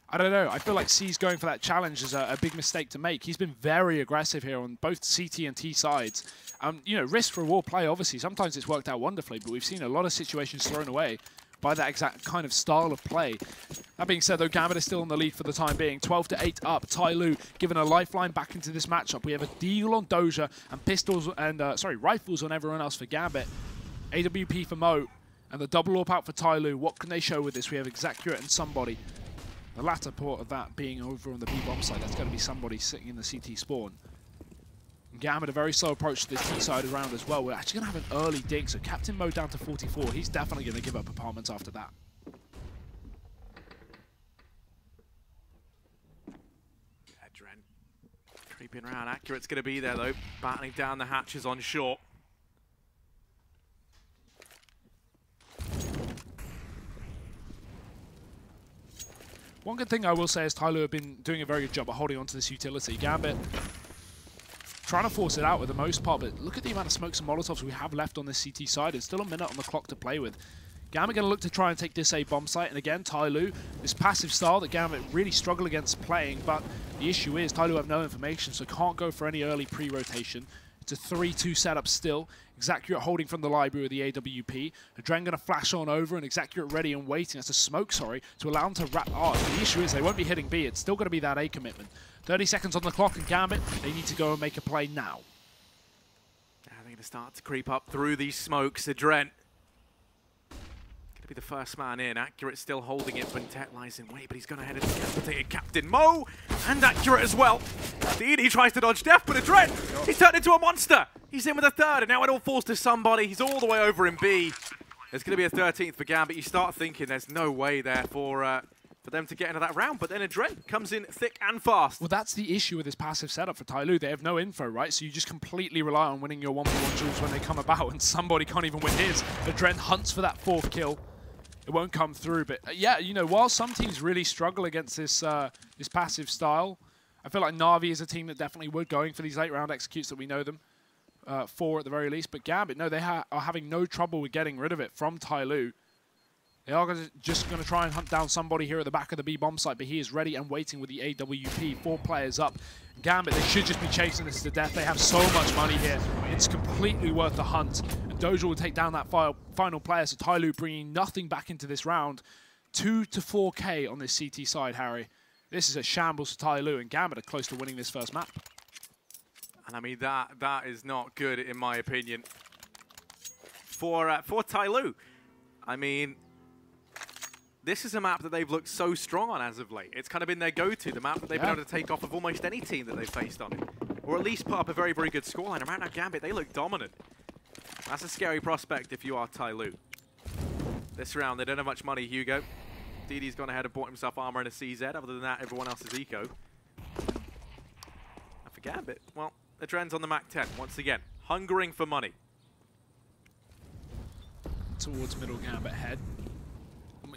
I don't know. I feel like C's going for that challenge is a big mistake to make. He's been very aggressive here on both CT and T sides. You know, risk reward play, obviously. Sometimes it's worked out wonderfully, but we've seen a lot of situations thrown away by that exact kind of style of play. That being said, though, Gambit is still on the lead for the time being. 12-8 up. TyLoo given a lifeline back into this matchup. We have a deal on Doja and pistols and rifles on everyone else for Gambit. AWP for Mo and the double AWP out for TyLoo. What can they show with this? We have Exacurate and somebody. The latter part of that being over on the B-bomb side. That's going to be somebody sitting in the CT spawn. Gambit a very slow approach to this T side round as well. We're actually going to have an early dig, so Captain Mo down to 44. He's definitely going to give up apartments after that. Yeah, Dren creeping around. Accurate's going to be there though, battling down the hatches on short. One good thing I will say is TyLoo have been doing a very good job of holding on to this utility. Gambit trying to force it out with the most part, but look at the amount of smokes and molotovs we have left on this CT side. It's still a minute on the clock to play with. Gambit going to look to try and take this A bomb site, and again, TyLoo, this passive style that Gambit really struggle against playing, but the issue is TyLoo have no information, so can't go for any early pre-rotation. It's a 3-2 setup still. Exacurate holding from the library with the AWP. Adren going to flash on over, and Exacurate ready and waiting. That's a smoke, sorry, to allow him to wrap. Oh, the issue is they won't be hitting B. It's still going to be that A commitment. 30 seconds on the clock, and Gambit, they need to go and make a play now. Yeah, they're going to start to creep up through these smokes. Adren be the first man in. Accurate still holding it, but Tet lies in wait, but he's gone ahead and decapitated Captain Mo and Accurate as well. He tries to dodge death, but Adren, he's turned into a monster. He's in with a third, and now it all falls to somebody. He's all the way over in B. There's going to be a 13th for Gambit. You start thinking there's no way there for them to get into that round, but then Adren comes in thick and fast. Well, that's the issue with this passive setup for TyLoo. They have no info, right? So you just completely rely on winning your 1v1 duels when they come about, and somebody can't even win his. Adren hunts for that 4th kill. It won't come through, but yeah, you know, while some teams really struggle against this this passive style, I feel like Na'Vi is a team that definitely would going for these late round executes that we know them for at the very least. But Gambit, no, they are having no trouble with getting rid of it from TyLoo. They are just going to try and hunt down somebody here at the back of the B bomb site, but he is ready and waiting with the AWP. 4 players up. Gambit, they should just be chasing this to death. They have so much money here. It's completely worth the hunt. And Doja will take down that final player, so TyLoo bringing nothing back into this round. 2 to 4K on this CT side, Harry. This is a shambles for TyLoo, and Gambit are close to winning this first map. And I mean, that is not good, in my opinion, for TyLoo. I mean, this is a map that they've looked so strong on as of late. It's kind of been their go-to, the map that they've been able to take off of almost any team that they've faced on it. Or at least put up a very, very good scoreline. And right now, Gambit, they look dominant. That's a scary prospect if you are TyLoo. This round, they don't have much money, Hugo. DD's gone ahead and bought himself armor and a CZ. Other than that, everyone else is eco. And for Gambit, well, Adren's on the MAC-10 once again, hungering for money. Towards middle Gambit head.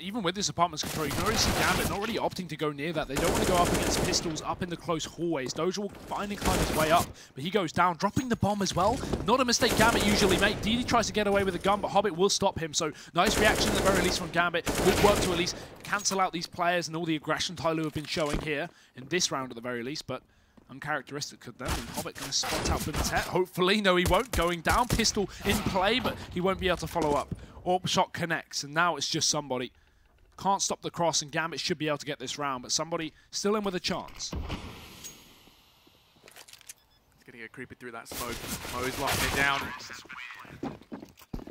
Even with this apartment's control, you can already see Gambit not really opting to go near that. They don't want to go up against pistols up in the close hallways. Doja will finally climb his way up, but he goes down, dropping the bomb as well. Not a mistake Gambit usually make. DD tries to get away with a gun, but Hobbit will stop him. So nice reaction at the very least from Gambit. Good work to at least cancel out these players and all the aggression TyLoo have been showing here in this round at the very least, but uncharacteristic of them. And Hobbit going to spot out Tet. Hopefully, no he won't. Going down, pistol in play, but he won't be able to follow up. AWP shot connects, and now it's just somebody. Can't stop the cross, and Gambit should be able to get this round, but somebody still in with a chance. He's going to get creeping through that smoke. Mo's locking it down.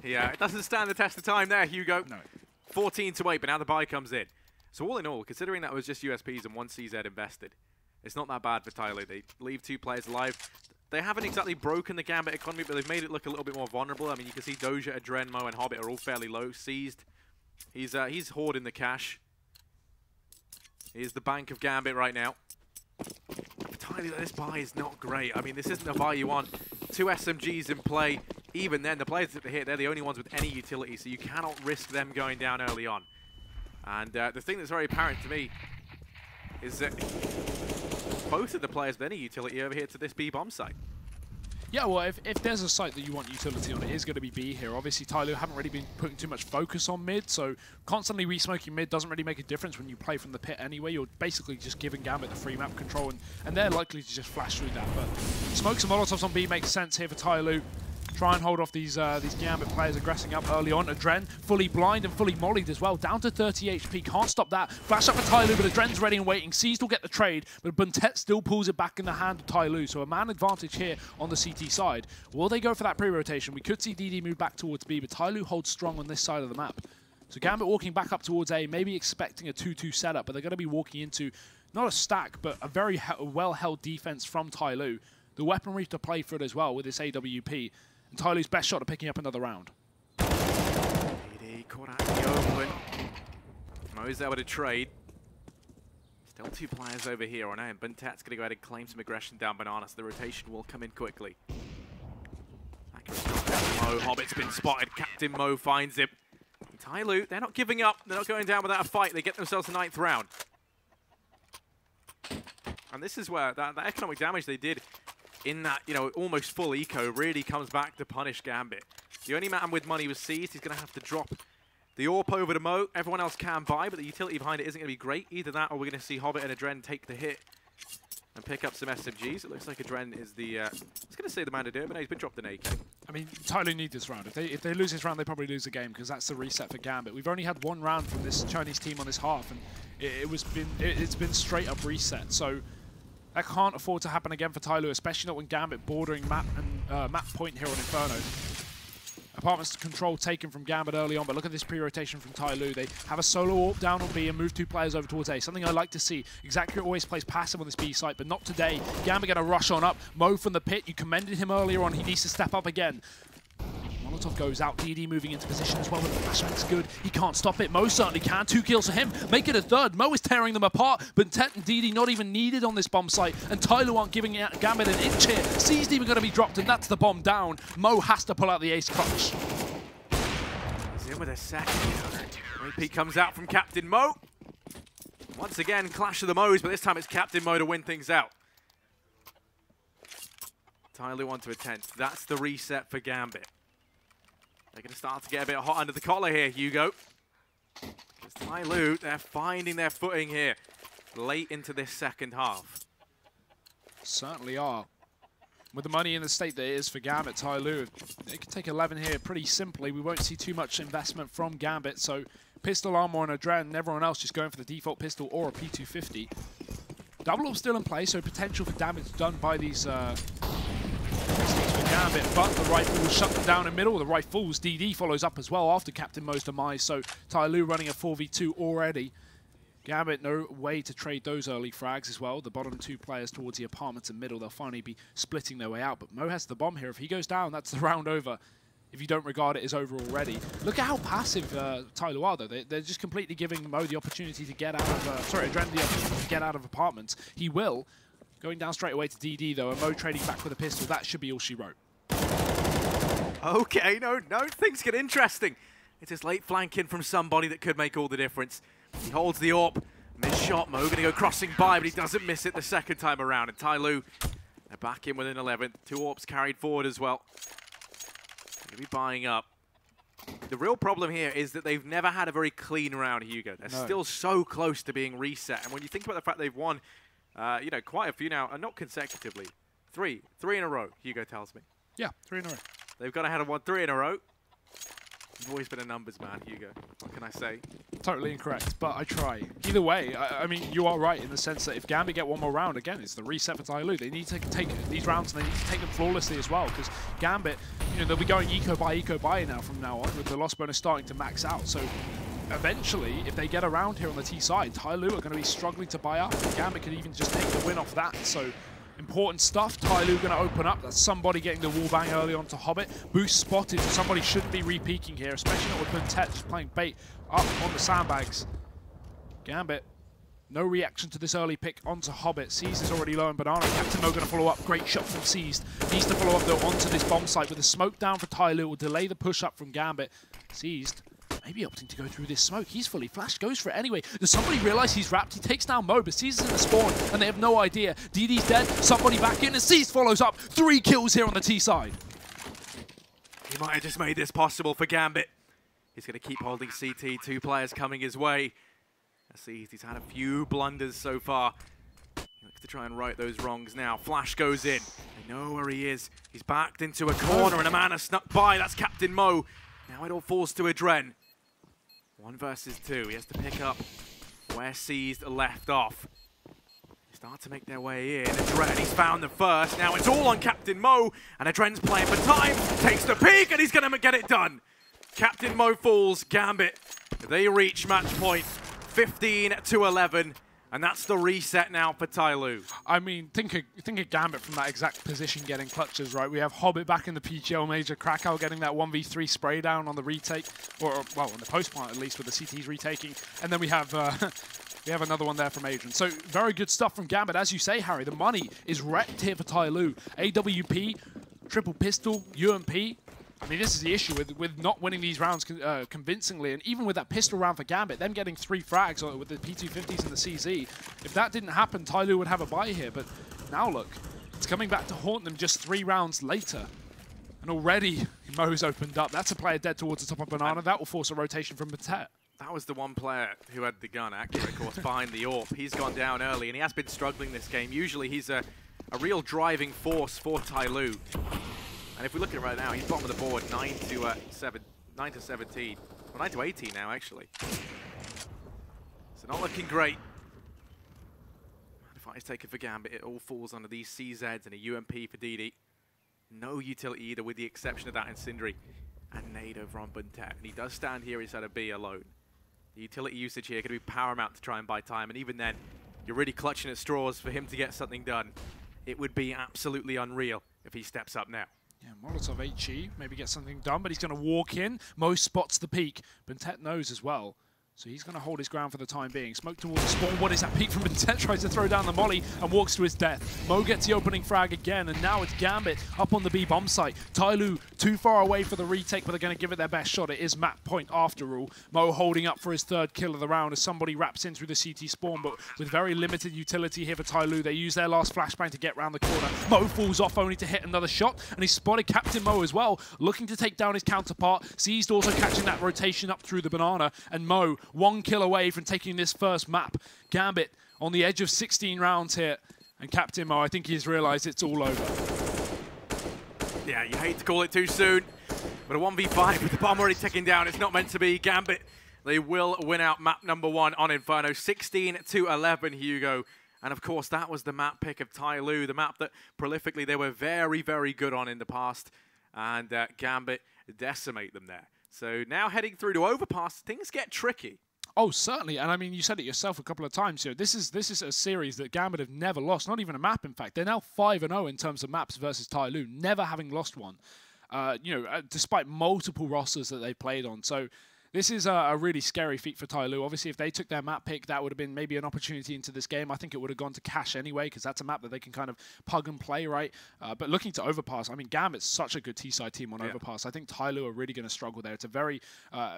Yeah, it doesn't stand the test of time there, Hugo. No. 14 to 8, but now the buy comes in. So all in all, considering that was just USPs and 1 CZ invested, it's not that bad for TyLoo. They leave 2 players alive. They haven't exactly broken the Gambit economy, but they've made it look a little bit more vulnerable. I mean, you can see Doja, Adren, Mo, and Hobbit are all fairly low, seized. He's hoarding the cash. Here's the bank of Gambit right now. For TyLoo, this buy is not great. I mean, this isn't the buy you want. 2 SMGs in play. Even then, the players that they hit, they're the only ones with any utility, so you cannot risk them going down early on. And the thing that's very apparent to me is that both of the players with any utility over here to this B bomb site. Yeah, well, if there's a site that you want utility on, it is going to be B here. Obviously, TyLoo haven't really been putting too much focus on mid, so constantly re-smoking mid doesn't really make a difference when you play from the pit anyway. You're basically just giving Gambit the free map control, and they're likely to just flash through that. But smokes and molotovs on B makes sense here for TyLoo. Try and hold off these Gambit players aggressing up early on. Adren fully blind and fully mollied as well, down to 30 HP. Can't stop that. Flash up for TyLoo, but Adren's ready and waiting. Seized will get the trade, but Buntet still pulls it back in the hand of TyLoo. So a man advantage here on the CT side. Will they go for that pre-rotation? We could see DD move back towards B, but TyLoo holds strong on this side of the map. So Gambit walking back up towards A, maybe expecting a 2-2 setup, but they're going to be walking into not a stack, but a very well-held defense from TyLoo. The weaponry to play for it as well with this AWP. And TyLoo's best shot at picking up another round. DD caught out in the open. Mo's able to trade. Still two players over here on A, and Buntet's going to go ahead and claim some aggression down Banana, so the rotation will come in quickly. Mo, Hobbit's been spotted. Captain Mo finds him. And TyLoo, they're not giving up. They're not going down without a fight. They get themselves the 9th round. And this is where that economic damage they did in that, you know, almost full eco really comes back to punish Gambit. The only man with money was seized. He's going to have to drop the AWP over to Mo. Everyone else can buy, but the utility behind it isn't going to be great. Either that or we're going to see Hobbit and Adren take the hit and pick up some SMGs. It looks like Adren is the, I was going to say the man to do it, but no, he's been dropped an AK. I mean, TyLoo need this round. If they lose this round, they probably lose the game, because that's the reset for Gambit. We've only had one round from this Chinese team on this half, and it's been straight up reset. So that can't afford to happen again for TyLoo, especially not when Gambit bordering map point here on Inferno. Apartments control taken from Gambit early on, but look at this pre-rotation from TyLoo. They have a solo AWP down on B and move 2 players over towards A. Something I like to see. Exactly always plays passive on this B site, but not today. Gambit going to rush on up. Mo from the pit, you commended him earlier on. He needs to step up again. Molotov goes out, DD moving into position as well, but the flashback's good. He can't stop it. Mo certainly can. 2 kills for him. Make it a 3rd. Mo is tearing them apart, but Tet and DD not even needed on this bomb site, and TyLoo aren't giving Gambit an inch here. C's even going to be dropped, and that's the bomb down. Mo has to pull out the ace clutch. He's in with a second. Repeat comes out from Captain Mo. Once again, clash of the Mo's, but this time it's Captain Mo to win things out. TyLoo onto a 10th. That's the reset for Gambit. They're going to start to get a bit hot under the collar here, Hugo. Because TyLoo, they're finding their footing here late into this second half. Certainly are. With the money in the state that it is for Gambit, TyLoo, they can take 11 here pretty simply. We won't see too much investment from Gambit, so pistol armor on Adren and everyone else just going for the default pistol or a P250. Double up still in play, so potential for damage done by these for Gambit, but the rifle will shut them down in middle. The rifles, DD follows up as well after Captain Mo's demise, so TyLoo running a 4v2 already. Gambit, no way to trade those early frags as well. The bottom 2 players towards the apartments in middle, they'll finally be splitting their way out, but Mo has the bomb here. If he goes down, that's the round over. If you don't regard it as over already. Look at how passive TyLoo are, though. They're just completely giving Mo the opportunity to get out of, Adren the opportunity to get out of apartments. He will. Going down straight away to DD, though, and Mo trading back with a pistol. That should be all she wrote. Okay, no, things get interesting. It's this late flanking from somebody that could make all the difference. He holds the AWP. Missed shot. Mo going to go crossing by, but he doesn't miss it the second time around. And TyLoo, they're back in within 11th. 2 AWPs carried forward as well. Going to be buying up. The real problem here is that they've never had a very clean round, Hugo. They're still so close to being reset. And when you think about the fact they've won, you know, quite a few now, and not consecutively. 3 in a row, Hugo tells me. Yeah, 3 in a row. They've gone ahead and won 3 in a row. You've always been a numbers man, Hugo. What can I say? Totally incorrect, but I try. Either way, I mean, you are right in the sense that if Gambit get one more round, again, it's the reset for TyLoo. They need to take these rounds and they need to take them flawlessly as well, because Gambit, you know, they'll be going eco buy now from now on, with the loss bonus starting to max out. So eventually, if they get around here on the T side, TyLoo are going to be struggling to buy up. And Gambit could even just take the win off that. So important stuff. TyLoo going to open up. That's somebody getting the wall bang early on to Hobbit. Boost spotted. Somebody shouldn't be re-peeking here, especially not with Buntet just playing bait up on the sandbags. Gambit, no reaction to this early pick onto Hobbit. Seized is already low in Banana. Captain Mo going to follow up. Great shot from Seized. Needs to follow up though onto this bomb site with the smoke down for TyLoo. Will delay the push up from Gambit. Seized maybe opting to go through this smoke. He's fully flashed, goes for it anyway. Does somebody realize he's wrapped? He takes down Mo, but sees in the spawn, and they have no idea. DD's dead, somebody back in, and Seas follows up. 3 kills here on the T side. He might have just made this possible for Gambit. He's going to keep holding CT, 2 players coming his way. Seas, he's had a few blunders so far. He looks to try and right those wrongs now. Flash goes in. They know where he is. He's backed into a corner, and a man has snuck by. That's Captain Mo. Now it all falls to Adren. 1 versus 2. He has to pick up where Seas left off. They start to make their way in. Adren, he's found the first. Now it's all on Captain Mo, and Adren's playing for time. Takes the peek, and he's going to get it done. Captain Mo falls. Gambit, they reach match point. 15-11. And that's the reset now for TyLoo. I mean, think of Gambit from that exact position getting clutches, right? We have Hobbit back in the PGL major, Krakow getting that 1v3 spray down on the retake, or well, on the post plant at least, with the CTs retaking. And then we have another one there from Adrian. So very good stuff from Gambit. As you say, Harry, the money is wrecked here for TyLoo. AWP, triple pistol, UMP. I mean, this is the issue with not winning these rounds convincingly, and even with that pistol round for Gambit, them getting 3 frags with the P250s and the CZ. If that didn't happen, TyLoo would have a bye here, but now look, it's coming back to haunt them just 3 rounds later. And already, Mo's opened up. That's a player dead towards the top of Banana. That will force a rotation from Batet. That was the one player who had the gun, accurate, of course, behind the AWP. He's gone down early, and he has been struggling this game. Usually, he's a real driving force for TyLoo. And if we look at it right now, he's bottom of the board, 9 to 17. Well, 9 to 18 now, actually. So not looking great. The fight is taken for Gambit. It all falls under these CZs and a UMP for DD. No utility either, with the exception of that Incendiary and nade over on Buntet. And he does stand here inside of B alone. The utility usage here could be paramount to try and buy time. And even then, you're really clutching at straws for him to get something done. It would be absolutely unreal if he steps up now. Yeah, Molotov HE, maybe get something done, but he's going to walk in. Mo spots the peak. Buntet knows as well. So he's going to hold his ground for the time being. Smoke towards the spawn. What is that peek from Buntet? Tries to throw down the molly and walks to his death. Mo gets the opening frag again, and now it's Gambit up on the B bomb site. TyLoo too far away for the retake, but they're going to give it their best shot. It is map point after all. Mo holding up for his 3rd kill of the round as somebody wraps in through the CT spawn, but with very limited utility here for TyLoo. They use their last flashbang to get round the corner. Mo falls off only to hit another shot, and he spotted Captain Mo as well, looking to take down his counterpart. Seized also catching that rotation up through the Banana, and Mo 1 kill away from taking this first map. Gambit on the edge of 16 rounds here, and Captain Mo, I think he's realized it's all over. Yeah, you hate to call it too soon, but a 1v5 with the bomb already ticking down, it's not meant to be. Gambit, they will win out map number 1 on Inferno, 16-11, Hugo. And of course, that was the map pick of TyLoo, the map that prolifically they were very, very good on in the past, and Gambit decimate them there. So now heading through to Overpass, things get tricky. Oh, certainly, and I mean, you said it yourself a couple of times. You know, this is a series that Gambit have never lost, not even a map, in fact. They're now 5-0 in terms of maps versus TyLoo, never having lost one, despite multiple rosters that they played on. So this is a really scary feat for TyLoo. Obviously, if they took their map pick, that would have been maybe an opportunity into this game. I think it would have gone to Cash anyway, because that's a map that they can kind of plug and play, right? But looking to Overpass, I mean, Gambit's such a good T-side team on Overpass. I think TyLoo are really going to struggle there. It's a very,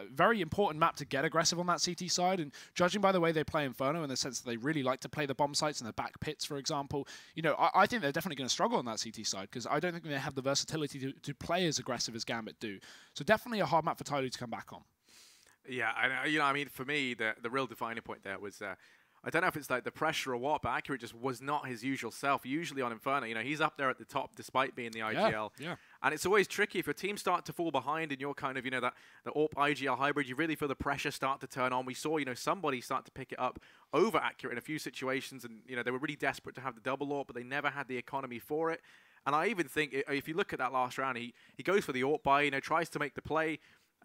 very important map to get aggressive on that CT side. And judging by the way they play Inferno, in the sense that they really like to play the bomb sites and the back pits, for example, you know, I think they're definitely going to struggle on that CT side, because I don't think they have the versatility to play as aggressive as Gambit do. So definitely a hard map for TyLoo to come back on. Yeah, and I mean, for me, the real defining point there was, I don't know if it's like the pressure or what, but Accurate just was not his usual self. Usually on Inferno, you know, he's up there at the top despite being the IGL. Yeah. And it's always tricky if your team start to fall behind and you're kind of, you know, the AWP IGL hybrid, you really feel the pressure start to turn on. We saw, you know, somebody start to pick it up over Accurate in a few situations, and, you know, they were really desperate to have the double AWP, but they never had the economy for it. And I even think, if you look at that last round, he goes for the AWP buy, you know, tries to make the play,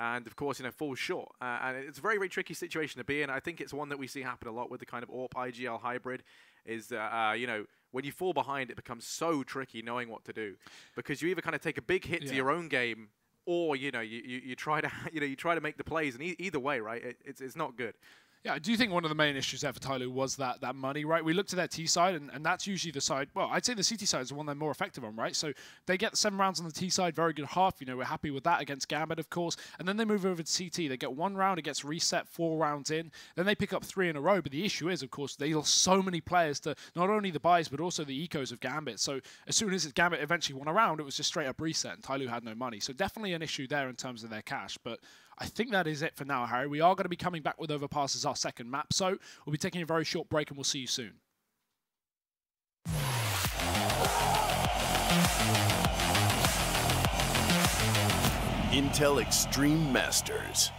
and of course, you know, falls short. And it's a very, very tricky situation to be in. I think it's one that we see happen a lot with the kind of AWP IGL hybrid. Is you know, when you fall behind, it becomes so tricky knowing what to do, because you either kind of take a big hit to your own game, or you know, you try to you try to make the plays, and either way, right, it's not good. Yeah, I do think one of the main issues there for TyLoo was that money, right? We looked at their T side, and that's usually the side, well, I'd say the CT side is the one they're more effective on, right? So they get 7 rounds on the T side, very good half. You know, we're happy with that against Gambit, of course. And then they move over to CT. They get 1 round, it gets reset 4 rounds in. Then they pick up 3 in a row. But the issue is, of course, they lost so many players to not only the buys, but also the ecos of Gambit. So as soon as Gambit eventually won a round, it was just straight up reset, and TyLoo had no money. So definitely an issue there in terms of their cash. But I think that is it for now, Harry. We are going to be coming back with Overpass as our second map, so we'll be taking a very short break and we'll see you soon. Intel Extreme Masters.